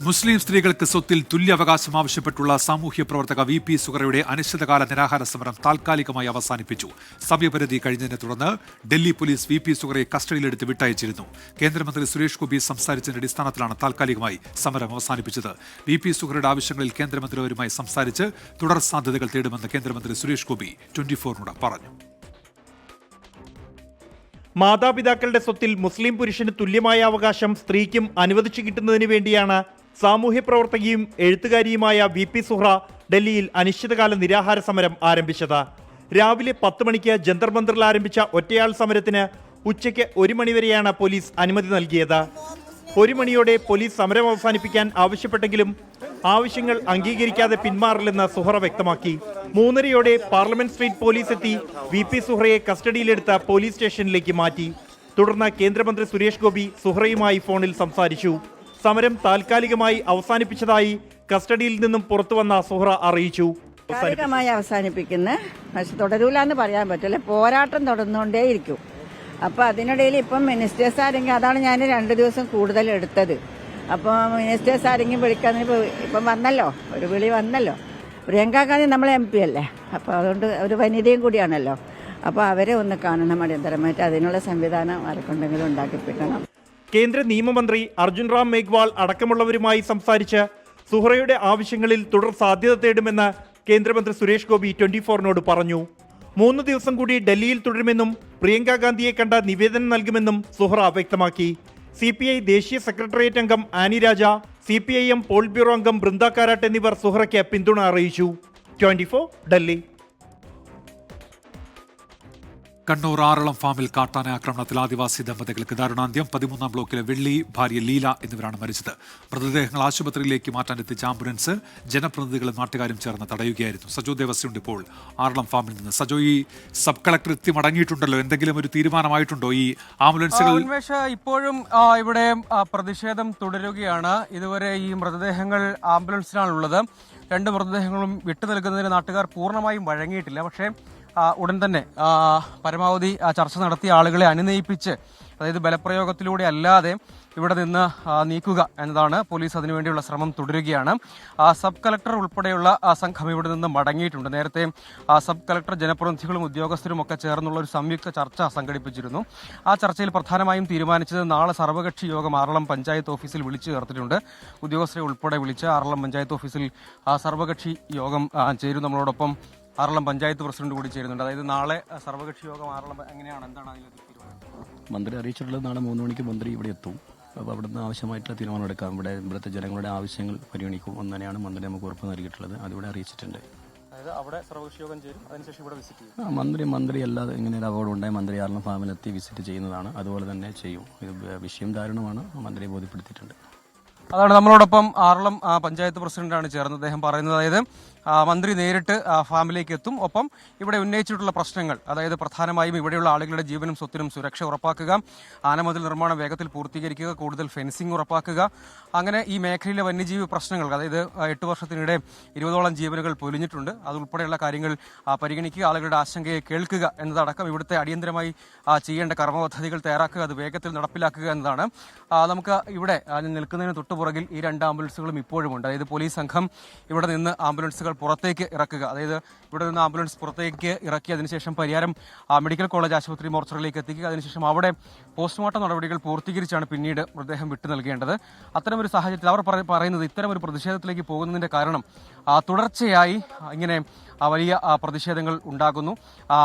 മുസ്ലിം സ്ത്രീകൾക്ക് സ്വത്തിൽ തുല്യാവകാശം ആവശ്യപ്പെട്ടുള്ള സാമൂഹ്യ പ്രവർത്തക VP സുഹറയുടെ അനിശ്ചിതകാല നിരാഹാര സമരം താൽക്കാലികമായി അവസാനിപ്പിച്ചു. സമയപരിധി കഴിഞ്ഞതിനെ തുടർന്ന് ഡൽഹി പോലീസ് VP സുഹറയെ കസ്റ്റഡിയിലെടുത്ത് വിട്ടയച്ചിരുന്നു. കേന്ദ്രമന്ത്രി സുരേഷ് ഗോപി സംസാരിച്ചതിന്റെ അടിസ്ഥാനത്തിലാണ് താൽക്കാലികമായി സമരം അവസാനിപ്പിച്ചത്. VP സുഹറയുടെ ആവശ്യങ്ങളിൽ കേന്ദ്രമന്ത്രിമാരുമായി സംസാരിച്ച് തുടർ സാധ്യതകൾ തേടുമെന്ന് കേന്ദ്രമന്ത്രി സുരേഷ് ഗോപി 24നോട് പറഞ്ഞു. മാതാപിതാക്കളുടെ സ്വത്തിൽ മുസ്ലിം പുരുഷന് തുല്യമായ അവകാശം സ്ത്രീക്കും അനുവദിച്ചു കിട്ടുന്നതിന് വേണ്ടിയാണ് സാമൂഹ്യ പ്രവർത്തകയും എഴുത്തുകാരിയുമായ VP സുഹ്റ ഡൽഹിയിൽ അനിശ്ചിതകാല നിരാഹാര സമരം ആരംഭിച്ചത്. രാവിലെ 10 മണിക്ക് ജന്തർ മന്ദറിൽ ആരംഭിച്ച ഒറ്റയാൾ സമരത്തിന് ഉച്ചയ്ക്ക് 1 മണിവരെയാണ് പോലീസ് അനുമതി നൽകിയത്. 1 മണിയോടെ പോലീസ് സമരം അവസാനിപ്പിക്കാൻ ആവശ്യപ്പെട്ടെങ്കിലും ആവശ്യങ്ങൾ അംഗീകരിക്കാതെ പിന്മാറില്ലെന്ന് സുഹ്റ വ്യക്തമാക്കി. 3:30 പാർലമെന്റ് സ്ട്രീറ്റ് പോലീസ് എത്തി VP സുഹ്റയെ കസ്റ്റഡിയിലെടുത്ത പോലീസ് സ്റ്റേഷനിലേക്ക് മാറ്റി. തുടർന്ന് കേന്ദ്രമന്ത്രി സുരേഷ് ഗോപി സുഹ്റയുമായി ഫോണിൽ സംസാരിച്ചു. സമരം താൽക്കാലികമായി അവസാനിപ്പിച്ചതായി കസ്റ്റഡിയിൽ നിന്നും പുറത്തുവന്ന സുഹ്റ അറിയിച്ചു. താൽക്കാലികമായി അവസാനിപ്പിക്കുന്ന പക്ഷെ തുടരൂലെന്ന് പറയാൻ പറ്റില്ല, പോരാട്ടം തുടർന്നുകൊണ്ടേയിരിക്കും. അപ്പോൾ അതിനിടയിൽ ഇപ്പം മിനിസ്റ്റേഴ്സ് ആരെങ്കിലും, അതാണ് ഞാൻ 2 ദിവസം കൂടുതൽ എടുത്തത്. അപ്പോൾ മിനിസ്റ്റേഴ്സ് ആരെങ്കിലും വിളിക്കാൻ ഇപ്പം വന്നല്ലോ, ഒരു വിളി വന്നല്ലോ. പ്രിയങ്ക ഗാന്ധി നമ്മളെ MP അല്ലേ, അപ്പോൾ അതുകൊണ്ട് ഒരു വനിതയും കൂടിയാണല്ലോ. അപ്പോൾ അവരെ ഒന്ന് കാണണം അടിയന്തരമായിട്ട്. അതിനുള്ള സംവിധാനം ആർക്കുണ്ടെങ്കിലും ഉണ്ടാക്കിപ്പിക്കണം. കേന്ദ്ര നിയമമന്ത്രി അർജുൻ റാം മേഘ്വാൾ അടക്കമുള്ളവരുമായി സംസാരിച്ച് സുഹ്റയുടെ ആവശ്യങ്ങളിൽ തുടർ സാധ്യത തേടുമെന്ന് കേന്ദ്രമന്ത്രി സുരേഷ് ഗോപി 24നോട് പറഞ്ഞു. 3 ദിവസം കൂടി ഡൽഹിയിൽ തുടരുമെന്നും പ്രിയങ്ക ഗാന്ധിയെ കണ്ട നിവേദനം നൽകുമെന്നും സുഹ്റ വ്യക്തമാക്കി. CPI ദേശീയ സെക്രട്ടേറിയറ്റ് അംഗം ആനി രാജ, CPIM പോളിറ്റ് ബ്യൂറോ അംഗം ബൃന്ദ കാരാട്ട് എന്നിവർ സുഹ്റയ്ക്ക് പിന്തുണ അറിയിച്ചു. 24 ഡൽഹി. കണ്ണൂർ ആറളം ഫാമിൽ കാട്ടാന ആക്രമണത്തിൽ ആദിവാസി ദമ്പതികൾക്ക് ദാരുണാന്ത്യം. 13-ാം ബ്ലോക്കിലെ വെള്ളി, ഭാര്യ ലീല എന്നിവരാണ് മരിച്ചത്. മൃതദേഹങ്ങൾ ആശുപത്രിയിലേക്ക് മാറ്റാനെത്തിച്ച ആംബുലൻസ് ജനപ്രതിനിധികളും നാട്ടുകാരും ചേർന്ന് തടയുകയായിരുന്നു. സജോ ദേവസ്യുണ്ട് ഇപ്പോൾ ആറളം ഫാമിൽ നിന്ന്. സജോ, ഈ സബ് കളക്ടർ എത്തി മടങ്ങിയിട്ടുണ്ടല്ലോ, എന്തെങ്കിലും ഒരു തീരുമാനമായിട്ടുണ്ടോ ഈ ആംബുലൻസുകൾ? ഇപ്പോഴും ഇവിടെ പ്രതിഷേധം തുടരുകയാണ്. ഇതുവരെ ഈ മൃതദേഹങ്ങൾ ആംബുലൻസിലാണുള്ളത്. 2 മൃതദേഹങ്ങളും വിട്ടു നൽകുന്നതിന് നാട്ടുകാർ പൂർണ്ണമായും വഴങ്ങിയിട്ടില്ല. പക്ഷേ ഉടൻ തന്നെ പരമാവധി ചർച്ച നടത്തിയ ആളുകളെ അനുനയിപ്പിച്ച്, അതായത് ബലപ്രയോഗത്തിലൂടെ അല്ലാതെ ഇവിടെ നിന്ന് നീക്കുക എന്നതാണ്. പോലീസ് അതിനുവേണ്ടിയുള്ള ശ്രമം തുടരുകയാണ്. സബ് കളക്ടർ ഉൾപ്പെടെയുള്ള സംഘം ഇവിടെ നിന്ന് മടങ്ങിയിട്ടുണ്ട്. നേരത്തെ സബ് കളക്ടർ ജനപ്രതിനിധികളും ഉദ്യോഗസ്ഥരും ഒക്കെ ചേർന്നുള്ള ഒരു സംയുക്ത ചർച്ച സംഘടിപ്പിച്ചിരുന്നു. ആ ചർച്ചയിൽ പ്രധാനമായും തീരുമാനിച്ചത് നാളെ സർവകക്ഷി യോഗം ആറളം പഞ്ചായത്ത് ഓഫീസിൽ വിളിച്ചു ചേർത്തിട്ടുണ്ട്. ഉദ്യോഗസ്ഥരെ ഉൾപ്പെടെ വിളിച്ച് ആറളം പഞ്ചായത്ത് ഓഫീസിൽ സർവകക്ഷി യോഗം ചേരും. നമ്മളോടൊപ്പം ആറളം പഞ്ചായത്ത് പ്രസിഡന്റ് കൂടി ചേരുന്നുണ്ട്. അതായത് നാളെ സർവകക്ഷി യോഗം ആറളം എങ്ങനെയാണ്, എന്താണ് അതിലൊരു തീരുമാനം? മന്ത്രി അറിയിച്ചിട്ടുള്ളത് നാളെ 3 മണിക്ക് മന്ത്രി ഇവിടെ എത്തും. അപ്പോൾ അവിടുന്ന് ആവശ്യമായിട്ടുള്ള തീരുമാനം എടുക്കാം. ഇവിടുത്തെ ജനങ്ങളുടെ ആവശ്യങ്ങൾ പരിഗണിക്കും എന്ന് തന്നെയാണ് മന്ത്രി നമുക്ക് ഉറപ്പ് നൽകിയിട്ടുള്ളത്. അതിവിടെ അറിയിച്ചിട്ടുണ്ട്. അതായത് അവിടെ സർവകക്ഷി യോഗം ചേരും, അതിനുശേഷം ഇവിടെ വിസിറ്റ് ചെയ്യും. മന്ത്രി അല്ലാതെ ഇങ്ങനെ ഒരു അപകടം ഉണ്ടായി മന്ത്രി ആറളം ഫാമിലെത്തി വിസിറ്റ് ചെയ്യുന്നതാണ്. അതുപോലെ തന്നെ ചെയ്യും. ഇത് വിഷയം ദാരുണമാണ്, മന്ത്രിയെ ബോധ്യപ്പെടുത്തിയിട്ടുണ്ട്. അതാണ് നമ്മളോടൊപ്പം ആറളം പഞ്ചായത്ത് പ്രസിഡന്റാണ് ചേർന്നത്. അദ്ദേഹം പറയുന്നത്, അതായത് മന്ത്രി നേരിട്ട് ഫാമിലേക്ക് എത്തും. ഒപ്പം ഇവിടെ ഉന്നയിച്ചിട്ടുള്ള പ്രശ്നങ്ങൾ, അതായത് പ്രധാനമായും ഇവിടെയുള്ള ആളുകളുടെ ജീവനും സ്വത്തിനും സുരക്ഷ ഉറപ്പാക്കുക, ആനമതിൽ നിർമ്മാണം വേഗത്തിൽ പൂർത്തീകരിക്കുക, കൂടുതൽ ഫെൻസിംഗ് ഉറപ്പാക്കുക, അങ്ങനെ ഈ മേഖലയിലെ വന്യജീവി പ്രശ്നങ്ങൾ, അതായത് 8 വർഷത്തിനിടെ 20ഓളം ജീവനുകൾ പൊലിഞ്ഞിട്ടുണ്ട്, അതുൾപ്പെടെയുള്ള കാര്യങ്ങൾ പരിഗണിക്കുക, ആളുകളുടെ ആശങ്കയെ കേൾക്കുക എന്നതടക്കം ഇവിടുത്തെ അടിയന്തരമായി ചെയ്യേണ്ട കർമ്മപദ്ധതികൾ തയ്യാറാക്കുക, അത് വേഗത്തിൽ നടപ്പിലാക്കുക എന്നതാണ്. നമുക്ക് ഇവിടെ നിൽക്കുന്നതിന് തൊട്ടുപുറകിൽ ഈ 2 ആംബുലൻസുകളും ഇപ്പോഴുമുണ്ട്. അതായത് പോലീസ് സംഘം ഇവിടെ നിന്ന് ആംബുലൻസുകൾ പുറത്തേക്ക് ഇറക്കുക, അതായത് ഇവിടെ നിന്ന് ആംബുലൻസ് പുറത്തേക്ക് ഇറക്കി അതിനുശേഷം പരിയാരം മെഡിക്കൽ കോളേജ് ആശുപത്രി മോർച്ചറിയിലേക്ക് എത്തിക്കുക, അതിനുശേഷം അവിടെ പോസ്റ്റ്മോർട്ടം നടപടികൾ പൂർത്തീകരിച്ചാണ് പിന്നീട് മൃതദേഹം വിട്ടു നൽകേണ്ടത്. അത്തരമൊരു സാഹചര്യത്തിൽ അവർ പറയുന്നത് ഇത്തരമൊരു പ്രതിഷേധത്തിലേക്ക് പോകുന്നതിന്റെ കാരണം തുടർച്ചയായി ഇങ്ങനെ വലിയ പ്രതിഷേധങ്ങൾ ഉണ്ടാകുന്നു.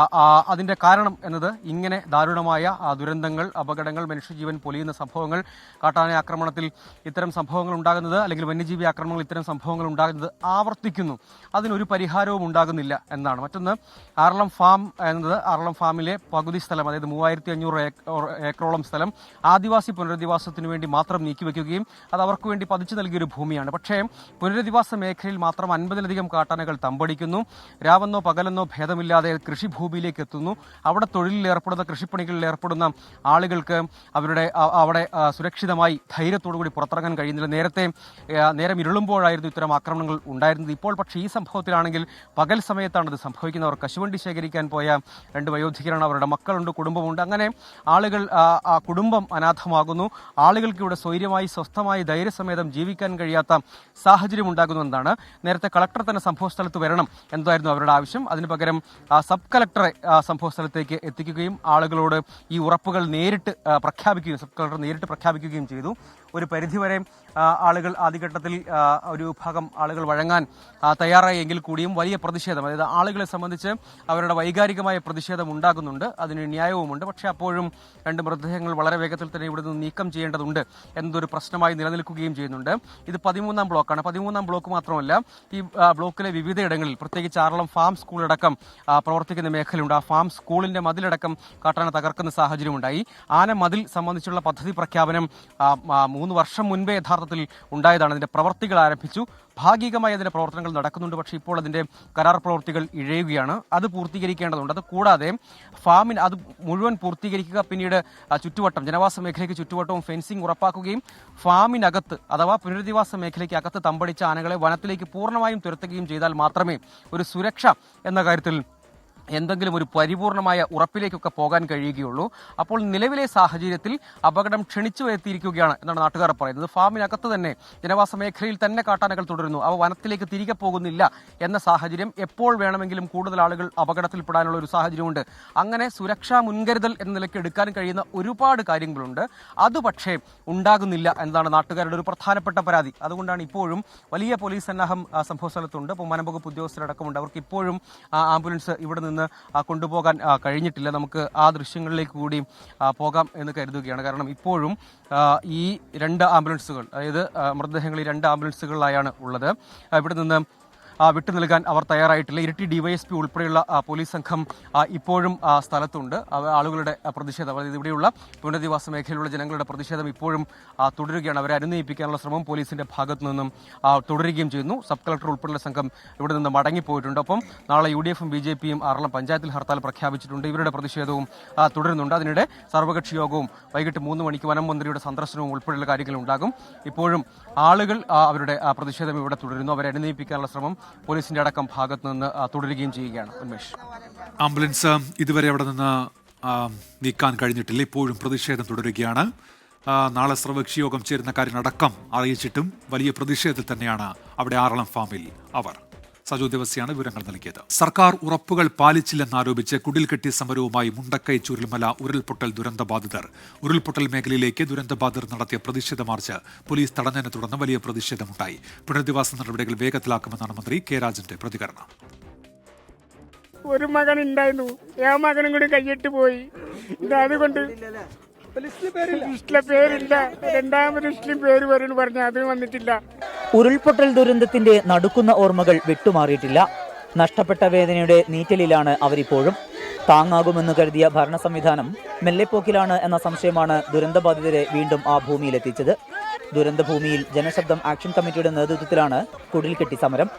അതിന്റെ കാരണം എന്നത് ഇങ്ങനെ ദാരുണമായ ദുരന്തങ്ങൾ, അപകടങ്ങൾ, മനുഷ്യജീവൻ പൊലിയുന്ന സംഭവങ്ങൾ, കാട്ടാന ആക്രമണത്തിൽ ഇത്തരം സംഭവങ്ങൾ ഉണ്ടാകുന്നത്, അല്ലെങ്കിൽ വന്യജീവി ആക്രമണങ്ങൾ ഇത്തരം സംഭവങ്ങൾ ഉണ്ടാകുന്നത് ആവർത്തിക്കുന്നു. അതിനൊരു പരിഹാരവും ഉണ്ടാകുന്നില്ല എന്നാണ്. മറ്റൊന്ന്, ആറളം ഫാം എന്നത് ആറളം ഫാമിലെ പകുതി സ്ഥലം, അതായത് 3500 ഏക്കറോളം സ്ഥലം ആദിവാസി പുനരധിവാസത്തിന് വേണ്ടി മാത്രം നീക്കിവെക്കുകയും അത് അവർക്ക് വേണ്ടി പതിച്ചു നൽകിയൊരു ഭൂമിയാണ്. പക്ഷേ പുനരധിവാസ മേഖലയിൽ മാത്രം 50ലധികം കാട്ടാനകൾ തമ്പടിക്കുന്നു. രാവെന്നോ പകലെന്നോ ഭേദമില്ലാതെ കൃഷിഭൂമിയിലേക്ക് എത്തുന്നു. അവിടെ തൊഴിലിൽ ഏർപ്പെടുന്ന, കൃഷിപ്പണികളിൽ ഏർപ്പെടുന്ന ആളുകൾക്ക് അവിടെ സുരക്ഷിതമായി ധൈര്യത്തോടുകൂടി പുറത്തിറങ്ങാൻ കഴിയുന്നില്ല. നേരം ഇരുളുമ്പോഴായിരുന്നു ഇത്തരം ആക്രമണങ്ങൾ ഉണ്ടായിരുന്നത്. ഇപ്പോൾ പക്ഷേ ഈ സംഭവത്തിലാണെങ്കിൽ പകൽ സമയത്താണ് ഇത് സംഭവിക്കുന്നത്. അവർ കശുവണ്ടി ശേഖരിക്കാൻ പോയ 2 വയോധികരാണ്, അവരുടെ മക്കളുണ്ട്, കുടുംബമുണ്ട്. അങ്ങനെ ആളുകൾ, കുടുംബം അനാഥമാകുന്നു. ആളുകൾക്ക് ഇവിടെ സ്വൈര്യമായി സ്വസ്ഥമായി ധൈര്യസമേതം ജീവിക്കാൻ കഴിയാത്ത സാഹചര്യം ഉണ്ടാകുന്നു എന്നതാണ്. നേരത്തെ കളക്ടർ തന്നെ സംഭവസ്ഥലത്ത് വരണം എന്തായിരുന്നു അവരുടെ ആവശ്യം. അതിനു പകരം സബ് കളക്ടറെ സംഭവസ്ഥലത്തേക്ക് എത്തിക്കുകയും ആളുകളോട് ഈ ഉറപ്പുകൾ നേരിട്ട് പ്രഖ്യാപിക്കുകയും സബ് കളക്ടർ നേരിട്ട് പ്രഖ്യാപിക്കുകയും ചെയ്തു. ഒരു പരിധിവരെ ആളുകൾ ആദ്യഘട്ടത്തിൽ ഒരു വിഭാഗം ആളുകൾ വഴങ്ങാൻ തയ്യാറായി എങ്കിൽ കൂടിയും വലിയ പ്രതിഷേധം, അതായത് ആളുകളെ സംബന്ധിച്ച് അവരുടെ വൈകാരികമായ പ്രതിഷേധം ഉണ്ടാകുന്നുണ്ട്. അതിന് ന്യായവുമുണ്ട്. പക്ഷേ അപ്പോഴും 2 മൃതദേഹങ്ങൾ വളരെ വേഗത്തിൽ തന്നെ ഇവിടെ നിന്ന് നീക്കം ചെയ്യേണ്ടതുണ്ട് എന്നതൊരു പ്രശ്നമായി നിലനിൽക്കുകയും ചെയ്യുന്നുണ്ട്. ഇത് 13-ാം ബ്ലോക്കാണ്. 13-ാം ബ്ലോക്ക് മാത്രമല്ല, ഈ ബ്ലോക്കിലെ വിവിധയിടങ്ങളിൽ, പ്രത്യേകിച്ച് ആറളം ഫാം സ്കൂളടക്കം പ്രവർത്തിക്കുന്ന മേഖലയുണ്ട്. ആ ഫാം സ്കൂളിന്റെ മതിലടക്കം കാട്ടാന തകർക്കുന്ന സാഹചര്യമുണ്ടായി. ആന മതിൽ സംബന്ധിച്ചുള്ള പദ്ധതി പ്രഖ്യാപനം 3 വർഷം മുൻപേ യഥാർത്ഥത്തിൽ ഉണ്ടായതാണ്. അതിന്റെ പ്രവർത്തികൾ ആരംഭിച്ചു. ഭാഗികമായി അതിന്റെ പ്രവർത്തനങ്ങൾ നടക്കുന്നുണ്ട്. പക്ഷേ ഇപ്പോൾ അതിന്റെ കരാർ പ്രവൃത്തികൾ ഇഴയുകയാണ്. അത് പൂർത്തീകരിക്കേണ്ടതുണ്ട്. അത് കൂടാതെ ഫാമിന് അത് മുഴുവൻ പൂർത്തീകരിക്കുക, പിന്നീട് ചുറ്റുവട്ടം, ജനവാസ മേഖലയ്ക്ക് ചുറ്റുവട്ടവും ഫെൻസിംഗ് ഉറപ്പാക്കുകയും ഫാമിനകത്ത് അഥവാ പുനരധിവാസ മേഖലയ്ക്ക് അകത്ത് തമ്പടിച്ച ആനകളെ വനത്തിലേക്ക് പൂർണ്ണമായും തുരത്തുകയും ചെയ്താൽ മാത്രമേ ഒരു സുരക്ഷ എന്ന കാര്യത്തിൽ എന്തെങ്കിലും ഒരു പരിപൂർണമായ ഉറപ്പിലേക്കൊക്കെ പോകാൻ കഴിയുകയുള്ളൂ. അപ്പോൾ നിലവിലെ സാഹചര്യത്തിൽ അപകടം ക്ഷണിച്ചു വരുത്തിയിരിക്കുകയാണ് എന്നാണ് നാട്ടുകാർ പറയുന്നത്. ഫാമിനകത്ത് തന്നെ ജനവാസ മേഖലയിൽ തന്നെ കാട്ടാനകൾ തുടരുന്നു. അവ വനത്തിലേക്ക് തിരികെ പോകുന്നില്ല എന്ന സാഹചര്യം. എപ്പോൾ വേണമെങ്കിലും കൂടുതൽ ആളുകൾ അപകടത്തിൽപ്പെടാനുള്ള ഒരു സാഹചര്യമുണ്ട്. അങ്ങനെ സുരക്ഷാ മുൻകരുതൽ എന്ന നിലയ്ക്ക് എടുക്കാൻ കഴിയുന്ന ഒരുപാട് കാര്യങ്ങളുണ്ട്. അത് പക്ഷേ ഉണ്ടാകുന്നില്ല എന്നതാണ് നാട്ടുകാരുടെ ഒരു പ്രധാനപ്പെട്ട പരാതി. അതുകൊണ്ടാണ് ഇപ്പോഴും വലിയ പോലീസ് സന്നാഹം സംഭവ സ്ഥലത്തുണ്ട്. ഇപ്പോൾ വനംവകുപ്പ് ഉദ്യോഗസ്ഥരടക്കമുണ്ട്. അവർക്ക് ഇപ്പോഴും ആംബുലൻസ് ഇവിടെ നിന്ന് കൊണ്ടുപോകാൻ കഴിഞ്ഞിട്ടില്ല. നമുക്ക് ആ ദൃശ്യങ്ങളിലേക്ക് കൂടി പോകാം എന്ന് കരുതുകയാണ്. കാരണം ഇപ്പോഴും ഈ 2 ആംബുലൻസുകൾ, അതായത് മൃതദേഹങ്ങൾ ഈ 2 ആംബുലൻസുകളിലായാണ് ഉള്ളത്. ഇവിടെ നിന്ന് വിട്ടു നൽകാൻ അവർ തയ്യാറായിട്ടില്ല. ഇരിട്ടി ഡിവൈഎസ്പി ഉൾപ്പെടെയുള്ള പോലീസ് സംഘം ഇപ്പോഴും സ്ഥലത്തുണ്ട്. ആളുകളുടെ പ്രതിഷേധം, അതായത് ഇവിടെയുള്ള പുനരധിവാസ മേഖലയിലുള്ള ജനങ്ങളുടെ പ്രതിഷേധം ഇപ്പോഴും തുടരുകയാണ്. അവരെ അനുനയിപ്പിക്കാനുള്ള ശ്രമം പോലീസിന്റെ ഭാഗത്തു നിന്നും തുടരുകയും ചെയ്യുന്നു. സബ് കളക്ടർ ഉൾപ്പെടെയുള്ള സംഘം ഇവിടെ നിന്ന് മടങ്ങിപ്പോയിട്ടുണ്ട്. ഒപ്പം നാളെ UDF-ഉം BJP-യും ആറളം പഞ്ചായത്തിൽ ഹർത്താൽ പ്രഖ്യാപിച്ചിട്ടുണ്ട്. ഇവരുടെ പ്രതിഷേധവും തുടരുന്നുണ്ട്. അതിനിടെ സർവകക്ഷി യോഗവും വൈകിട്ട് 3 മണിക്ക് വനം മന്ത്രിയുടെ സന്ദർശനവും ഉൾപ്പെടെയുള്ള കാര്യങ്ങളുണ്ടാകും. ഇപ്പോഴും ആളുകൾ അവരുടെ പ്രതിഷേധം ഇവിടെ തുടരുന്നു. അവരെ അനുനയിപ്പിക്കാനുള്ള ശ്രമം പോലീസിന്റെ അടക്കം ഭാഗത്ത് നിന്ന് തുടരുകയും ചെയ്യുകയാണ്. ഉന്മേഷ്, ആംബുലൻസ് ഇതുവരെ അവിടെ നിന്ന് നീക്കാൻ കഴിഞ്ഞിട്ടില്ല. ഇപ്പോഴും പ്രതിഷേധം തുടരുകയാണ്. നാളെ സർവകക്ഷി യോഗം ചേരുന്ന കാര്യങ്ങളടക്കം അറിയിച്ചിട്ടും വലിയ പ്രതിഷേധത്തിൽ തന്നെയാണ് അവിടെ ആറളം ഫാമിൽ അവർ. സജു ദിവസിയാണ് വിവരങ്ങൾ നൽകിയത്. സർക്കാർ ഉറപ്പുകൾ പാലിച്ചില്ലെന്നാരോപിച്ച് കുടിൽ കെട്ടി സമരവുമായി മുണ്ടക്കൈ ചുരൽമല ഉരുൾപൊട്ടൽ ദുരന്തബാധിതർ. ഉരുൾപൊട്ടൽ മേഖലയിലേക്ക് ദുരന്തബാധിതർ നടത്തിയ പ്രതിഷേധ മാർച്ച് പോലീസ് തടഞ്ഞതിനെ തുടർന്ന് വലിയ പ്രതിഷേധമുണ്ടായി. പുനരധിവാസ നടപടികൾ വേഗത്തിലാക്കുമെന്നാണ് മന്ത്രി കെ രാജന്റെ പ്രതികരണം. ഒരു മകൻ ഉണ്ടായിരുന്നു, ആ മകനും കൂടി കൈയിട്ട് പോയി. അതുകൊണ്ട് ലിസ്റ്റിലെ പേരില്ല, 2ാമത് ലിസ്റ്റിലും പേര് വരുന്നു പറഞ്ഞു, അത് വന്നിട്ടില്ല. ഉരുൾപൊട്ടൽ ദുരന്തത്തിന്റെ നടുക്കുന്ന ഓർമ്മകൾ വിട്ടുമാറിയിട്ടില്ല. നഷ്ടപ്പെട്ട വേദനയുടെ നീറ്റലിലാണ് അവരിപ്പോഴും. താങ്ങാകുമെന്ന് കരുതിയ ഭരണ സംവിധാനം മെല്ലെപ്പോക്കിലാണ് എന്ന സംശയമാണ് ദുരന്തബാധിതരെ വീണ്ടും ആ ഭൂമിയിലെത്തിച്ചത്. ദുരന്തഭൂമിയിൽ ജനശബ്ദം ആക്ഷൻ കമ്മിറ്റിയുടെ നേതൃത്വത്തിലാണ് കുടിൽകെട്ടി സമരം.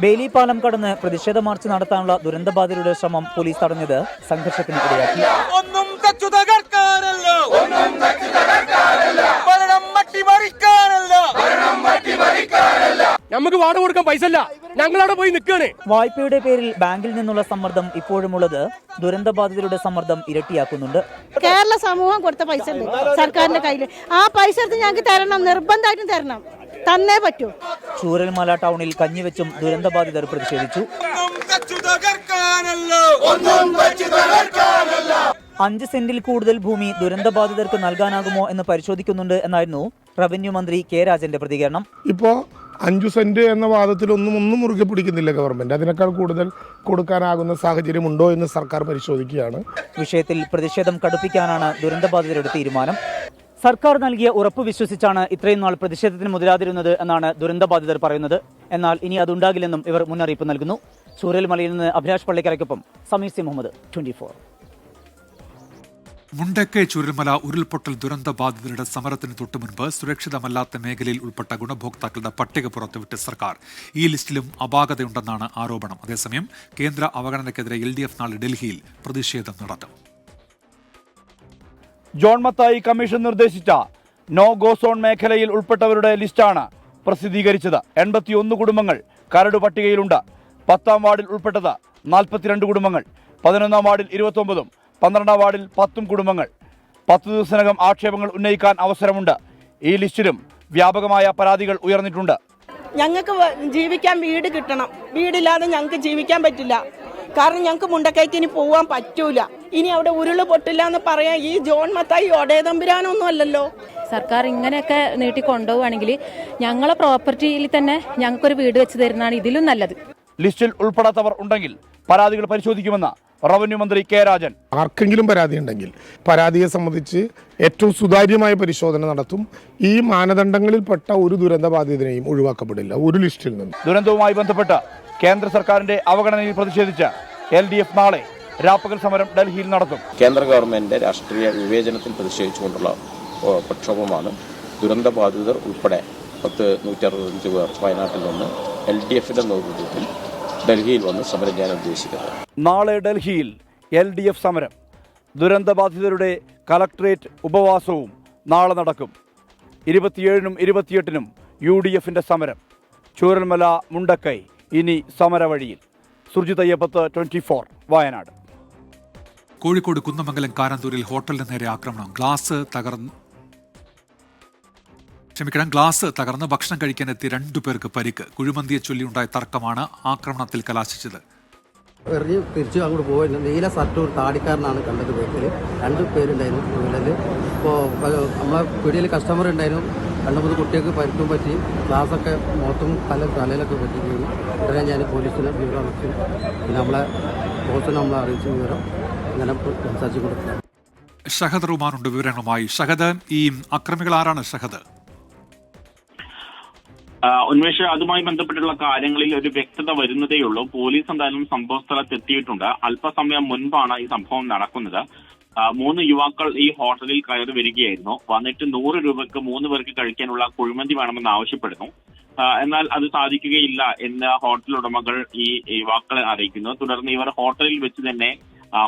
ബെയിലി പാലം കടന്ന് പ്രതിഷേധ മാർച്ച് നടത്താനുള്ള ദുരന്തബാധിതരുടെ ശ്രമം പോലീസ് തടഞ്ഞത് സംഘർഷത്തിന് ഇടയാക്കി. നമുക്ക് വാടക കൊടുക്കാൻ പൈസ ഇല്ല, ഞങ്ങളവിടെ പോയി നിൽക്കാണ്. വായ്പയുടെ പേരിൽ ബാങ്കിൽ നിന്നുള്ള സമ്മർദ്ദം ഇപ്പോഴുമുള്ളത് ദുരന്തബാധിതരുടെ സമ്മർദ്ദം ഇരട്ടിയാക്കുന്നുണ്ട്. കേരള സമൂഹം കൊടുത്ത പൈസ ഉണ്ട് സർക്കാരിന്റെ കയ്യിൽ. ആ പൈസ എടുത്ത് ഞങ്ങൾക്ക് തരണം, നിർബന്ധമായിട്ടും തരണം, തന്നേ പറ്റൂ. ചൂരൽമല ടൗണിൽ കഞ്ഞിവെച്ചും ദുരന്തബാധിതർ പ്രതിഷേധിച്ചു. 5 സെന്റിൽ കൂടുതൽ ഭൂമി ദുരന്തബാധിതർക്ക് നൽകാനാകുമോ എന്ന് പരിശോധിക്കുന്നുണ്ട് എന്നായിരുന്നു റവന്യൂ മന്ത്രി കെ രാജന്റെ പ്രതികരണം. ഇപ്പോ 5 സെന്റ് എന്ന വാദത്തിലൊന്നും മുറുകെ പിടിക്കുന്നില്ല ഗവൺമെന്റ്. അതിനേക്കാൾ കൂടുതൽ കൊടുക്കാനാകുന്ന സാഹചര്യമുണ്ടോ എന്ന് സർക്കാർ പരിശോധിക്കുകയാണ്. വിഷയത്തിൽ പ്രതിഷേധം കടുപ്പിക്കാനാണ് ദുരന്തബാധിതരുടെ തീരുമാനം. സർക്കാർ നൽകിയ ഉറപ്പ് വിശ്വസിച്ചാണ് ഇത്രയും നാൾ പ്രതിഷേധത്തിന് മുതിരാതിരുന്നത് എന്നാണ് ദുരന്തബാധിതർ പറയുന്നത്. എന്നാൽ ഇനി അതുണ്ടാകില്ലെന്നും ഇവർ മുന്നറിയിപ്പ് നൽകുന്നു. ചൂരൽമലയിൽ നിന്ന് അഭിലാഷ് പള്ളിക്കരയ്ക്കൊപ്പം സമീർ സി മുഹമ്മദ്, 24. മുണ്ടക്കൈ ചുരൽമല ഉരുൾപൊട്ടൽ ദുരന്തബാധിതരുടെ സമരത്തിന് തൊട്ടുമുൻപ് സുരക്ഷിതമല്ലാത്ത മേഖലയിൽ ഉൾപ്പെട്ട ഗുണഭോക്താക്കളുടെ പട്ടിക പുറത്തുവിട്ട് സർക്കാർ. ഈ ലിസ്റ്റിലും അപാകതയുണ്ടെന്നാണ് ആരോപണം. അതേസമയം കേന്ദ്ര അവഗണനയ്ക്കെതിരെ LDF നാളെ ഡൽഹിയിൽ പ്രതിഷേധം നടത്തും. ജോൺ മത്തായി കമ്മീഷൻ നിർദ്ദേശിച്ച നോ ഗോ സോൺ മേഖലയിൽ ഉൾപ്പെട്ടവരുടെ ലിസ്റ്റാണ് പ്രസിദ്ധീകരിച്ചത്. 81 കുടുംബങ്ങൾ കരട് പട്ടികയിലുണ്ട്. 10ാം വാർഡിൽ ഉൾപ്പെട്ടത് 42 കുടുംബങ്ങൾ, 11ാം വാർഡിൽ 29, 12ാം വാർഡിൽ 10 കുടുംബങ്ങൾ. 10 ദിവസത്തിനകം ആക്ഷേപങ്ങൾ ഉന്നയിക്കാൻ അവസരമുണ്ട്. ഈ ലിസ്റ്റിലും വ്യാപകമായ പരാതികൾ ഉയർന്നിട്ടുണ്ട്. ഞങ്ങൾക്ക് ജീവിക്കാൻ വീട് കിട്ടണം, വീടില്ലാതെ ഞങ്ങൾക്ക് ജീവിക്കാൻ പറ്റില്ല. കാരണം ഞങ്ങൾക്ക് മുണ്ടക്കൈക്ക് ഇനി പോവാൻ പറ്റൂല. ഇനി അവിടെ ഉരുള് പൊട്ടില്ല എന്ന് പറയാൻ ഈ ജോൺ മത്തായി ഒടേതമ്പുരാനൊന്നും അല്ലല്ലോ. സർക്കാർ ഇങ്ങനെയൊക്കെ നീട്ടി കൊണ്ടുപോവുകയാണെങ്കിൽ ഞങ്ങളെ പ്രോപ്പർട്ടിയിൽ തന്നെ ഞങ്ങൾക്കൊരു വീട് വെച്ച് തരുന്നതാണ് ഇതിലും നല്ലത്. ലിസ്റ്റിൽ ഉൾപ്പെടാത്തവർ ഉണ്ടെങ്കിൽ പരാതികൾ പരിശോധിക്കുമെന്ന് റവന്യൂ മന്ത്രി കെ രാജൻ. ആർക്കെങ്കിലും പരാതി ഉണ്ടെങ്കിൽ പരാതിയെ സംബന്ധിച്ച് ഏറ്റവും സുതാര്യമായ പരിശോധന നടത്തും. ഈ മാനദണ്ഡങ്ങളിൽപ്പെട്ട ഒരു ദുരന്തബാധിതനെയും ഒഴിവാക്കപ്പെടില്ല ഒരു ലിസ്റ്റിൽ നിന്ന്. ദുരന്തവുമായി ബന്ധപ്പെട്ട് കേന്ദ്ര സർക്കാരിന്റെ അവഗണനയിൽ പ്രതിഷേധിച്ച് LDF നാളെ രാപ്പകൽ സമരം ഡൽഹിയിൽ നടത്തും. കേന്ദ്ര ഗവൺമെന്റിന്റെ രാഷ്ട്രീയ വിവേചനത്തിൽ പ്രതിഷേധിച്ചുകൊണ്ടുള്ള പ്രക്ഷോഭമാണ്. ദുരന്തബാധിതർ ഉൾപ്പെടെ 165 പേർ വയനാട്ടിൽ നിന്ന് LDFന്റെ നേതൃത്വത്തിൽ ഡൽഹിയിൽ വന്ന് സമരം ചെയ്യാൻ ഉദ്ദേശിക്കുന്നത്. നാളെ ഡൽഹിയിൽ LDF സമരം. ദുരന്തബാധിതരുടെ കളക്ടറേറ്റ് ഉപവാസവും നാളെ നടക്കും. 27-നും 28-നും UDFന്റെ സമരം. ചൂരൽമല മുണ്ടക്കൈ ഇനി സമരവഴിയിൽ. സുർജിത് അയ്യപ്പത്ത്, 24, വയനാട്. കോഴിക്കോട് കുന്നമംഗലം കാരന്തൂരിൽ ഹോട്ടലിന് നേരെ ആക്രമണം. ഗ്ലാസ് തകർന്ന് ഭക്ഷണം കഴിക്കാനെത്തിയ 2 പേർക്ക് പരിക്ക്. കുഴിമന്തിയെ ചൊല്ലിയുണ്ടായ തർക്കമാണ് ആക്രമണത്തിൽ കലാശിച്ചത്. എറിഞ്ഞ് തിരിച്ചു അങ്ങോട്ട് പോയിരുന്നു. നീല ഷർട്ട് ഒരു താടിക്കാരനാണ് കണ്ടത്. ബേക്കിൽ 2 പേരുണ്ടായിരുന്നു ടൂവീലറിൽ. ഇപ്പോൾ നമ്മളെ പീടികയിൽ കസ്റ്റമർ ഉണ്ടായിരുന്നു. 2-3 കുട്ടികൾക്ക് പരിക്കും പറ്റി. ഗ്ലാസൊക്കെ മുഖത്തും തലയിലൊക്കെ പറ്റിയിരുന്നു. ഉടനെ ഞാൻ പോലീസിനെ വിവരം അറിയിച്ചു. പിന്നെ നമ്മളെ ബോസിനെ നമ്മളെ അറിയിച്ചു വിവരം. അങ്ങനെ സംസാരിച്ചു കൊടുക്കുക. ഷഹദ് റുമാനുണ്ട് വിവരങ്ങളുമായി. ഷഹദ്, ഈ അക്രമികൾ ആരാണ് ഷഹദ്? ഉന്മേഷ, അതുമായി ബന്ധപ്പെട്ടുള്ള കാര്യങ്ങളിൽ ഒരു വ്യക്തത വരുന്നതേയുള്ളൂ. പോലീസ് എന്തായാലും സംഭവ സ്ഥലത്ത് എത്തിയിട്ടുണ്ട്. അല്പസമയം മുൻപാണ് ഈ സംഭവം നടക്കുന്നത്. 3 യുവാക്കൾ ഈ ഹോട്ടലിൽ കയറി വരികയായിരുന്നു. വന്നിട്ട് 100 രൂപയ്ക്ക് 3 പേർക്ക് കഴിക്കാനുള്ള കുഴിമന്തി വേണമെന്ന് ആവശ്യപ്പെടുന്നു. എന്നാൽ അത് സാധിക്കുകയില്ല എന്ന് ഹോട്ടൽ ഉടമകൾ ഈ യുവാക്കളെ അറിയിക്കുന്നു. തുടർന്ന് ഇവർ ഹോട്ടലിൽ വെച്ച് തന്നെ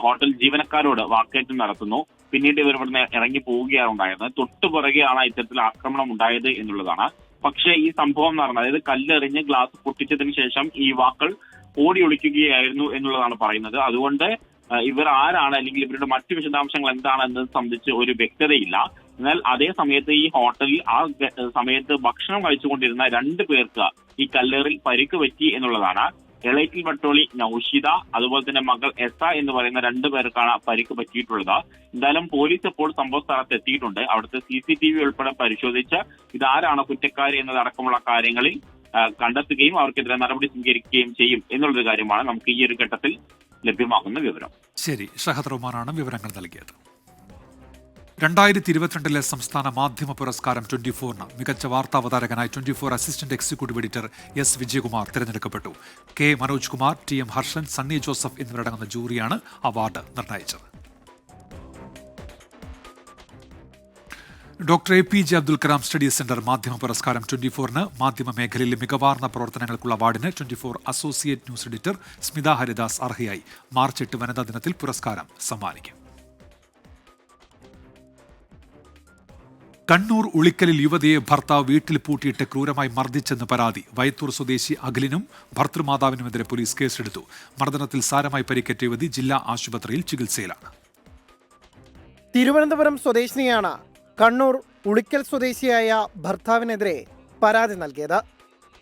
ഹോട്ടൽ ജീവനക്കാരോട് വാക്കേറ്റം നടത്തുന്നു. പിന്നീട് ഇവർ ഇവിടുന്ന് ഇറങ്ങി പോവുകയാണ് ഉണ്ടായത്. തൊട്ടുപുറകെയാണ് ഇത്തരത്തിൽ ആക്രമണം ഉണ്ടായത് എന്നുള്ളതാണ്. പക്ഷേ ഈ സംഭവം നടന്നത്, അതായത് കല്ലെറിഞ്ഞ് ഗ്ലാസ് പൊട്ടിച്ചതിന് ശേഷം ഈ യുവാക്കൾ ഓടി ഒളിക്കുകയായിരുന്നു എന്നുള്ളതാണ് പറയുന്നത്. അതുകൊണ്ട് ഇവർ ആരാണ് അല്ലെങ്കിൽ ഇവരുടെ മറ്റു വിശദാംശങ്ങൾ എന്താണ് എന്നത് സംബന്ധിച്ച് ഒരു വ്യക്തതയില്ല. എന്നാൽ അതേ സമയത്ത് ഈ ഹോട്ടലിൽ ആ സമയത്ത് ഭക്ഷണം കഴിച്ചുകൊണ്ടിരുന്ന 2 പേർക്ക് ഈ കല്ലേറിൽ പരിക്ക് പറ്റി എന്നുള്ളതാണ്. എളേറ്റിൽ വട്ടോളി നൌഷിത, അതുപോലെ തന്നെ മകൾ എസ എന്ന് പറയുന്ന 2 പേർക്കാണ് പരിക്ക് പറ്റിയിട്ടുള്ളത്. എന്തായാലും പോലീസ് ഇപ്പോൾ സംഭവ സ്ഥലത്ത് എത്തിയിട്ടുണ്ട്. അവിടുത്തെ CCTV ഉൾപ്പെടെ പരിശോധിച്ച് ഇതാരാണ് കുറ്റക്കാരി എന്നതടക്കമുള്ള കാര്യങ്ങളിൽ കണ്ടെത്തുകയും അവർക്കെതിരെ നടപടി സ്വീകരിക്കുകയും ചെയ്യും എന്നുള്ളൊരു കാര്യമാണ് നമുക്ക് ഈ ഒരു ഘട്ടത്തിൽ ലഭ്യമാകുന്ന വിവരം. ശരി, ഷഹദ് റഹ്മാനാണ് വിവരങ്ങൾ നൽകിയത്. 2022 സംസ്ഥാന മാധ്യമ പുരസ്കാരം 24-ന് മികച്ച വാർത്താവതാരകനായി 24 assistant executive editor S. Vijayakumar തിരഞ്ഞെടുക്കപ്പെട്ടു. K. മനോജ് കുമാർ, TM ഹർഷൻ, സണ്ണി ജോസഫ് എന്നിവരടങ്ങുന്ന ജൂറിയാണ് അവാർഡ് നിർണയിച്ചത്. Doctor APJ Abdul Kalam study centre മാധ്യമ പുരസ്കാരം 24-ന് മാധ്യമ മേഖലയിലെ മികവാർന്ന പ്രവർത്തനങ്ങൾക്കുള്ള അവാർഡിന് 24 associate news editor Smitha Haridas അർഹയായി. മാർച്ച് 8 വനിതാ ദിനത്തിൽ പുരസ്കാരം സമ്മാനിക്കും. കണ്ണൂർ ഉളിക്കലിൽ യുവതിയെ ഭർത്താവ് വീട്ടിൽ പൂട്ടിയിട്ട് ക്രൂരമായി മർദ്ദിച്ചെന്ന് പരാതി. വയത്തൂർ സ്വദേശി അഖിലിനും ഭർത്തൃമാതാവിനുമെതിരെ പോലീസ് കേസെടുത്തു. മർദ്ദനത്തിൽ സാരമായി പരിക്കേറ്റ യുവതി ജില്ലാ ആശുപത്രിയിൽ ചികിത്സയിലാണ്. തിരുവനന്തപുരം സ്വദേശിനിയാണ് കണ്ണൂർ ഉളിക്കൽ സ്വദേശിയായ ഭർത്താവിനെതിരെ പരാതി നൽകിയത്.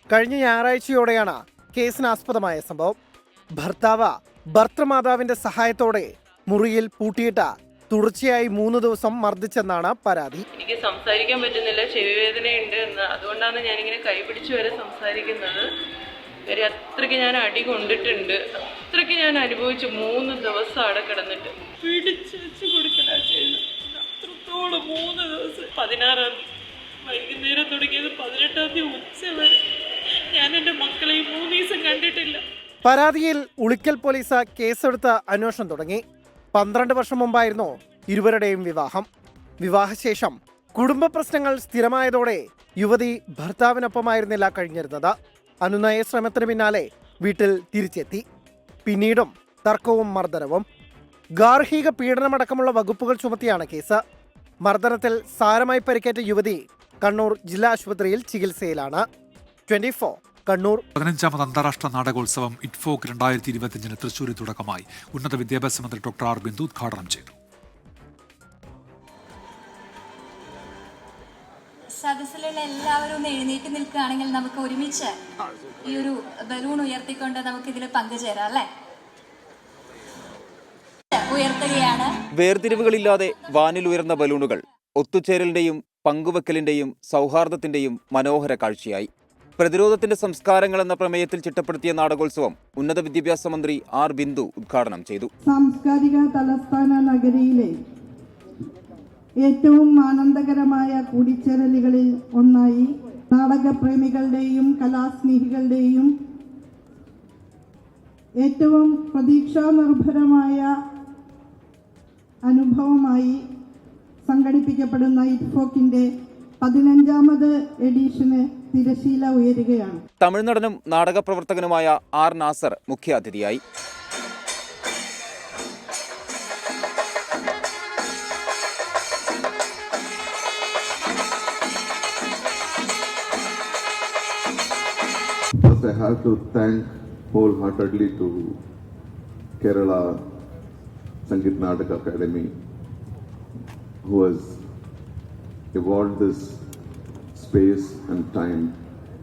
കഴിഞ്ഞ ഞായറാഴ്ചയോടെയാണ് കേസിനാസ്പദമായ സംഭവം. ഭർത്താവ് ഭർത്തൃമാതാവിന്റെ സഹായത്തോടെ മുറിയിൽ പൂട്ടിയിട്ട് തുടർച്ചയായി 3 ദിവസം മർദ്ദിച്ചെന്നാണ് പരാതി. എനിക്ക് സംസാരിക്കാൻ പറ്റുന്നില്ല, ചെവിവേദനയുണ്ട് എന്ന്. അതുകൊണ്ടാണ് ഞാനിങ്ങനെ കൈപിടിച്ച് വരെ സംസാരിക്കുന്നത്. വരെ അത്രയ്ക്ക് ഞാൻ അടി കൊണ്ടിട്ടുണ്ട്. അത്രയ്ക്ക് ഞാൻ അനുഭവിച്ചു. 3 ദിവസം അവിടെ കിടന്നിട്ട് പിടിച്ച് വെച്ച് കൊടുക്കലാ ചെയ്യുന്നത്. അത്രത്തോളം 3 ദിവസം. 16-ാം തീയതി വൈകുന്നേരം തുടങ്ങിയത് 18-ാം തീയതി ഉച്ച വരെ ഞാൻ എൻ്റെ മക്കളെ 3 ദിവസം കണ്ടിട്ടില്ല. പരാതിയിൽ ഉളിക്കൽ പോലീസ് കേസെടുത്ത് അന്വേഷണം തുടങ്ങി. 12 വർഷം മുമ്പായിരുന്നു ഇരുവരുടെയും വിവാഹം. വിവാഹശേഷം കുടുംബ പ്രശ്നങ്ങൾ സ്ഥിരമായതോടെ യുവതി ഭർത്താവിനൊപ്പമായിരുന്നില്ല കഴിഞ്ഞിരുന്നത്. അനുനയ ശ്രമത്തിന് പിന്നാലെ വീട്ടിൽ തിരിച്ചെത്തി. പിന്നീടും തർക്കവും മർദ്ദനവും. ഗാർഹിക പീഡനമടക്കമുള്ള വകുപ്പുകൾ ചുമത്തിയാണ് കേസ്. മർദ്ദനത്തിൽ സാരമായി പരിക്കേറ്റ യുവതി കണ്ണൂർ ജില്ലാ ആശുപത്രിയിൽ ചികിത്സയിലാണ്. 24 കണ്ണൂർ. 15ാമത് അന്താരാഷ്ട്ര നാടകോത്സവം ഇറ്റ്ഫോക്ക് 2025-ന് തൃശ്ശൂരിൽ തുടക്കമായി. ഉന്നത വിദ്യാഭ്യാസ മന്ത്രി ഡോക്ടർ ആർ ബിന്ദു ഉദ്ഘാടനം ചെയ്തു. സദസ്സിലുള്ള എല്ലാവരും ഒന്ന് എഴുന്നേറ്റ് നിൽക്കുകയാണെങ്കിൽ നമുക്ക് ഒരുമിച്ച് ഈ ഒരു ബലൂൺ ഉയർത്തിക്കൊണ്ട് നമുക്ക് ഇതിൽ പങ്കുചേരാം അല്ലേ? ഉയർത്തുകയാണ്. വേർതിരിവുകളില്ലാതെ വാനിൽ ഉയർന്ന ബലൂണുകൾ ഒത്തുചേരലിന്റെയും പങ്കുവെക്കലിന്റെയും സൗഹാർദ്ദത്തിന്റെയും മനോഹര കാഴ്ചയായി. പ്രതിരോധത്തിന്റെ സംസ്കാരങ്ങൾ എന്ന പ്രമേയത്തിൽ ചിട്ടപ്പെടുത്തിയ നാടകോത്സവം ഉന്നത വിദ്യാഭ്യാസ മന്ത്രി ആർ ബിന്ദു ഉദ്ഘാടനം ചെയ്തു. സാംസ്കാരിക തലസ്ഥാന നഗരിയിലെ ഏറ്റവും ആനന്ദകരമായ കൂടിച്ചേരലുകളിൽ ഒന്നായി നാടകപ്രേമികളുടെയും കലാസ്നേഹികളുടെയും ഏറ്റവും പ്രതീക്ഷാനിർഭരമായ അനുഭവമായി സംഘടിപ്പിക്കപ്പെടുന്ന ഇറ്റ്ഫോക്കിന്റെ 15ാമത് എഡിഷന് തിരശീല ഉയരുകയാണ്. തമിഴ്നടനും നാടക പ്രവർത്തകനുമായ ആർ നാസർ മുഖ്യാതിഥിയായി. First, I have to thank wholeheartedly to Kerala Sangeet Natak Academy, who has evolved this space and time,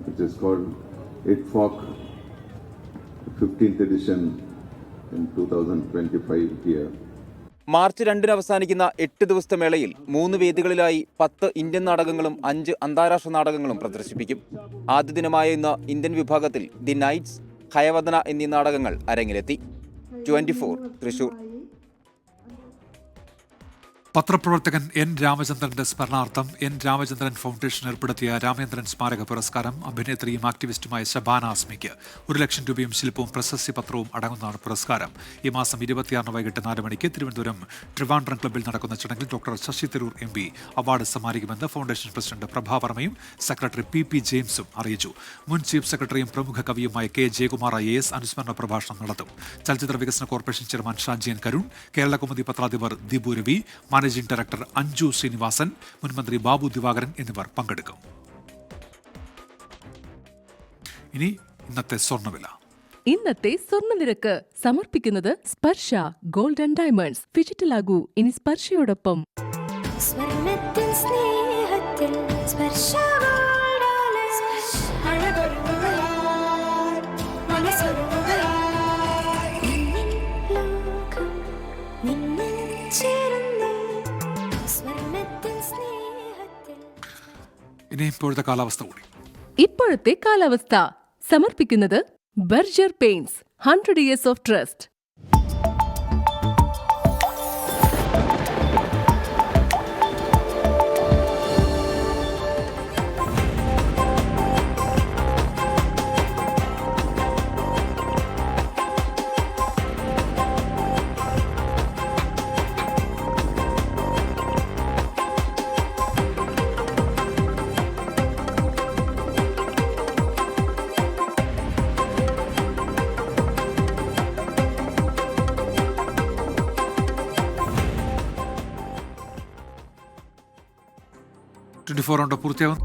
which is called ITFOK 15th edition in 2025 here. March 2 അവസാനിക്കുന്ന 8 ദിവസത്തെ മേളയിൽ 3 വേദികളിലായി 10 ഇന്ത്യൻ നാടകങ്ങളും 5 അന്താരാഷ്ട്ര നാടകങ്ങളും പ്രദർശിപ്പിക്കും. ആദ്യ ദിനമായ ഇന്ന് ഇന്ത്യൻ വിഭാഗത്തിൽ ദി നൈറ്റ്സ്, ഹയവദന എന്നീ നാടകങ്ങൾ അരങ്ങിലെത്തി. 24 തൃശൂർ. പത്രപ്രവർത്തകൻ എൻ രാമചന്ദ്രന്റെ സ്മരണാർത്ഥം എൻ രാമചന്ദ്രൻ ഫൗണ്ടേഷൻ ഏർപ്പെടുത്തിയ രാമേന്ദ്രൻ സ്മാരക പുരസ്കാരം അഭിനേത്രിയും ആക്ടിവിസ്റ്റുമായ ശബാന ആസ്മിക്ക് 1 ലക്ഷം രൂപയും ശില്പവും പ്രശസ്തി പത്രവും അടങ്ങുന്നതാണ് പുരസ്കാരം. ഈ മാസം 26 വൈകിട്ട് 4 മണിക്ക് തിരുവനന്തപുരം ട്രിവാൻഡ്രം ക്ലബ്ബിൽ നടക്കുന്ന ചടങ്ങിൽ doctor Shashi Tharoor MP award സമ്മാനിക്കുമെന്ന് ഫൗണ്ടേഷൻ പ്രസിഡന്റ് പ്രഭാവർമ്മയും സെക്രട്ടറി PP ജെയിംസും അറിയിച്ചു. മുൻ ചീഫ് സെക്രട്ടറിയും പ്രമുഖ കവിയുമായ K ജയകുമാർ IAS അനുസ്മരണ പ്രഭാഷണം നടത്തും. ചലച്ചിത്ര വികസന corporation chairman ഷാജിയൻ Karun, Kerala Kaumudi പത്രാധിപർ Dibu Ravi, managing director Anju Sreenivasan, മുൻമന്ത്രി ബാബു ദിവാകരൻ എന്നിവർ പങ്കെടുക്കും. ഇനി ഇന്നത്തെ സ്വർണ്ണവില. ഇന്നത്തെ സ്വർണ്ണനിരക്ക് സമർപ്പിക്കുന്നത് സ്പർശ ഗോൾഡ് ആൻഡ് ഡയമണ്ട്സ്. ഡിജിറ്റലാകൂ ഇനി സ്പർശയോടൊപ്പം. ഇനി ഇപ്പോഴത്തെ കാലാവസ്ഥ കൂടി. ഇപ്പോഴത്തെ കാലാവസ്ഥ സമർപ്പിക്കുന്നത് Berger paints 100 years of trust. പൂർത്തിയാകും.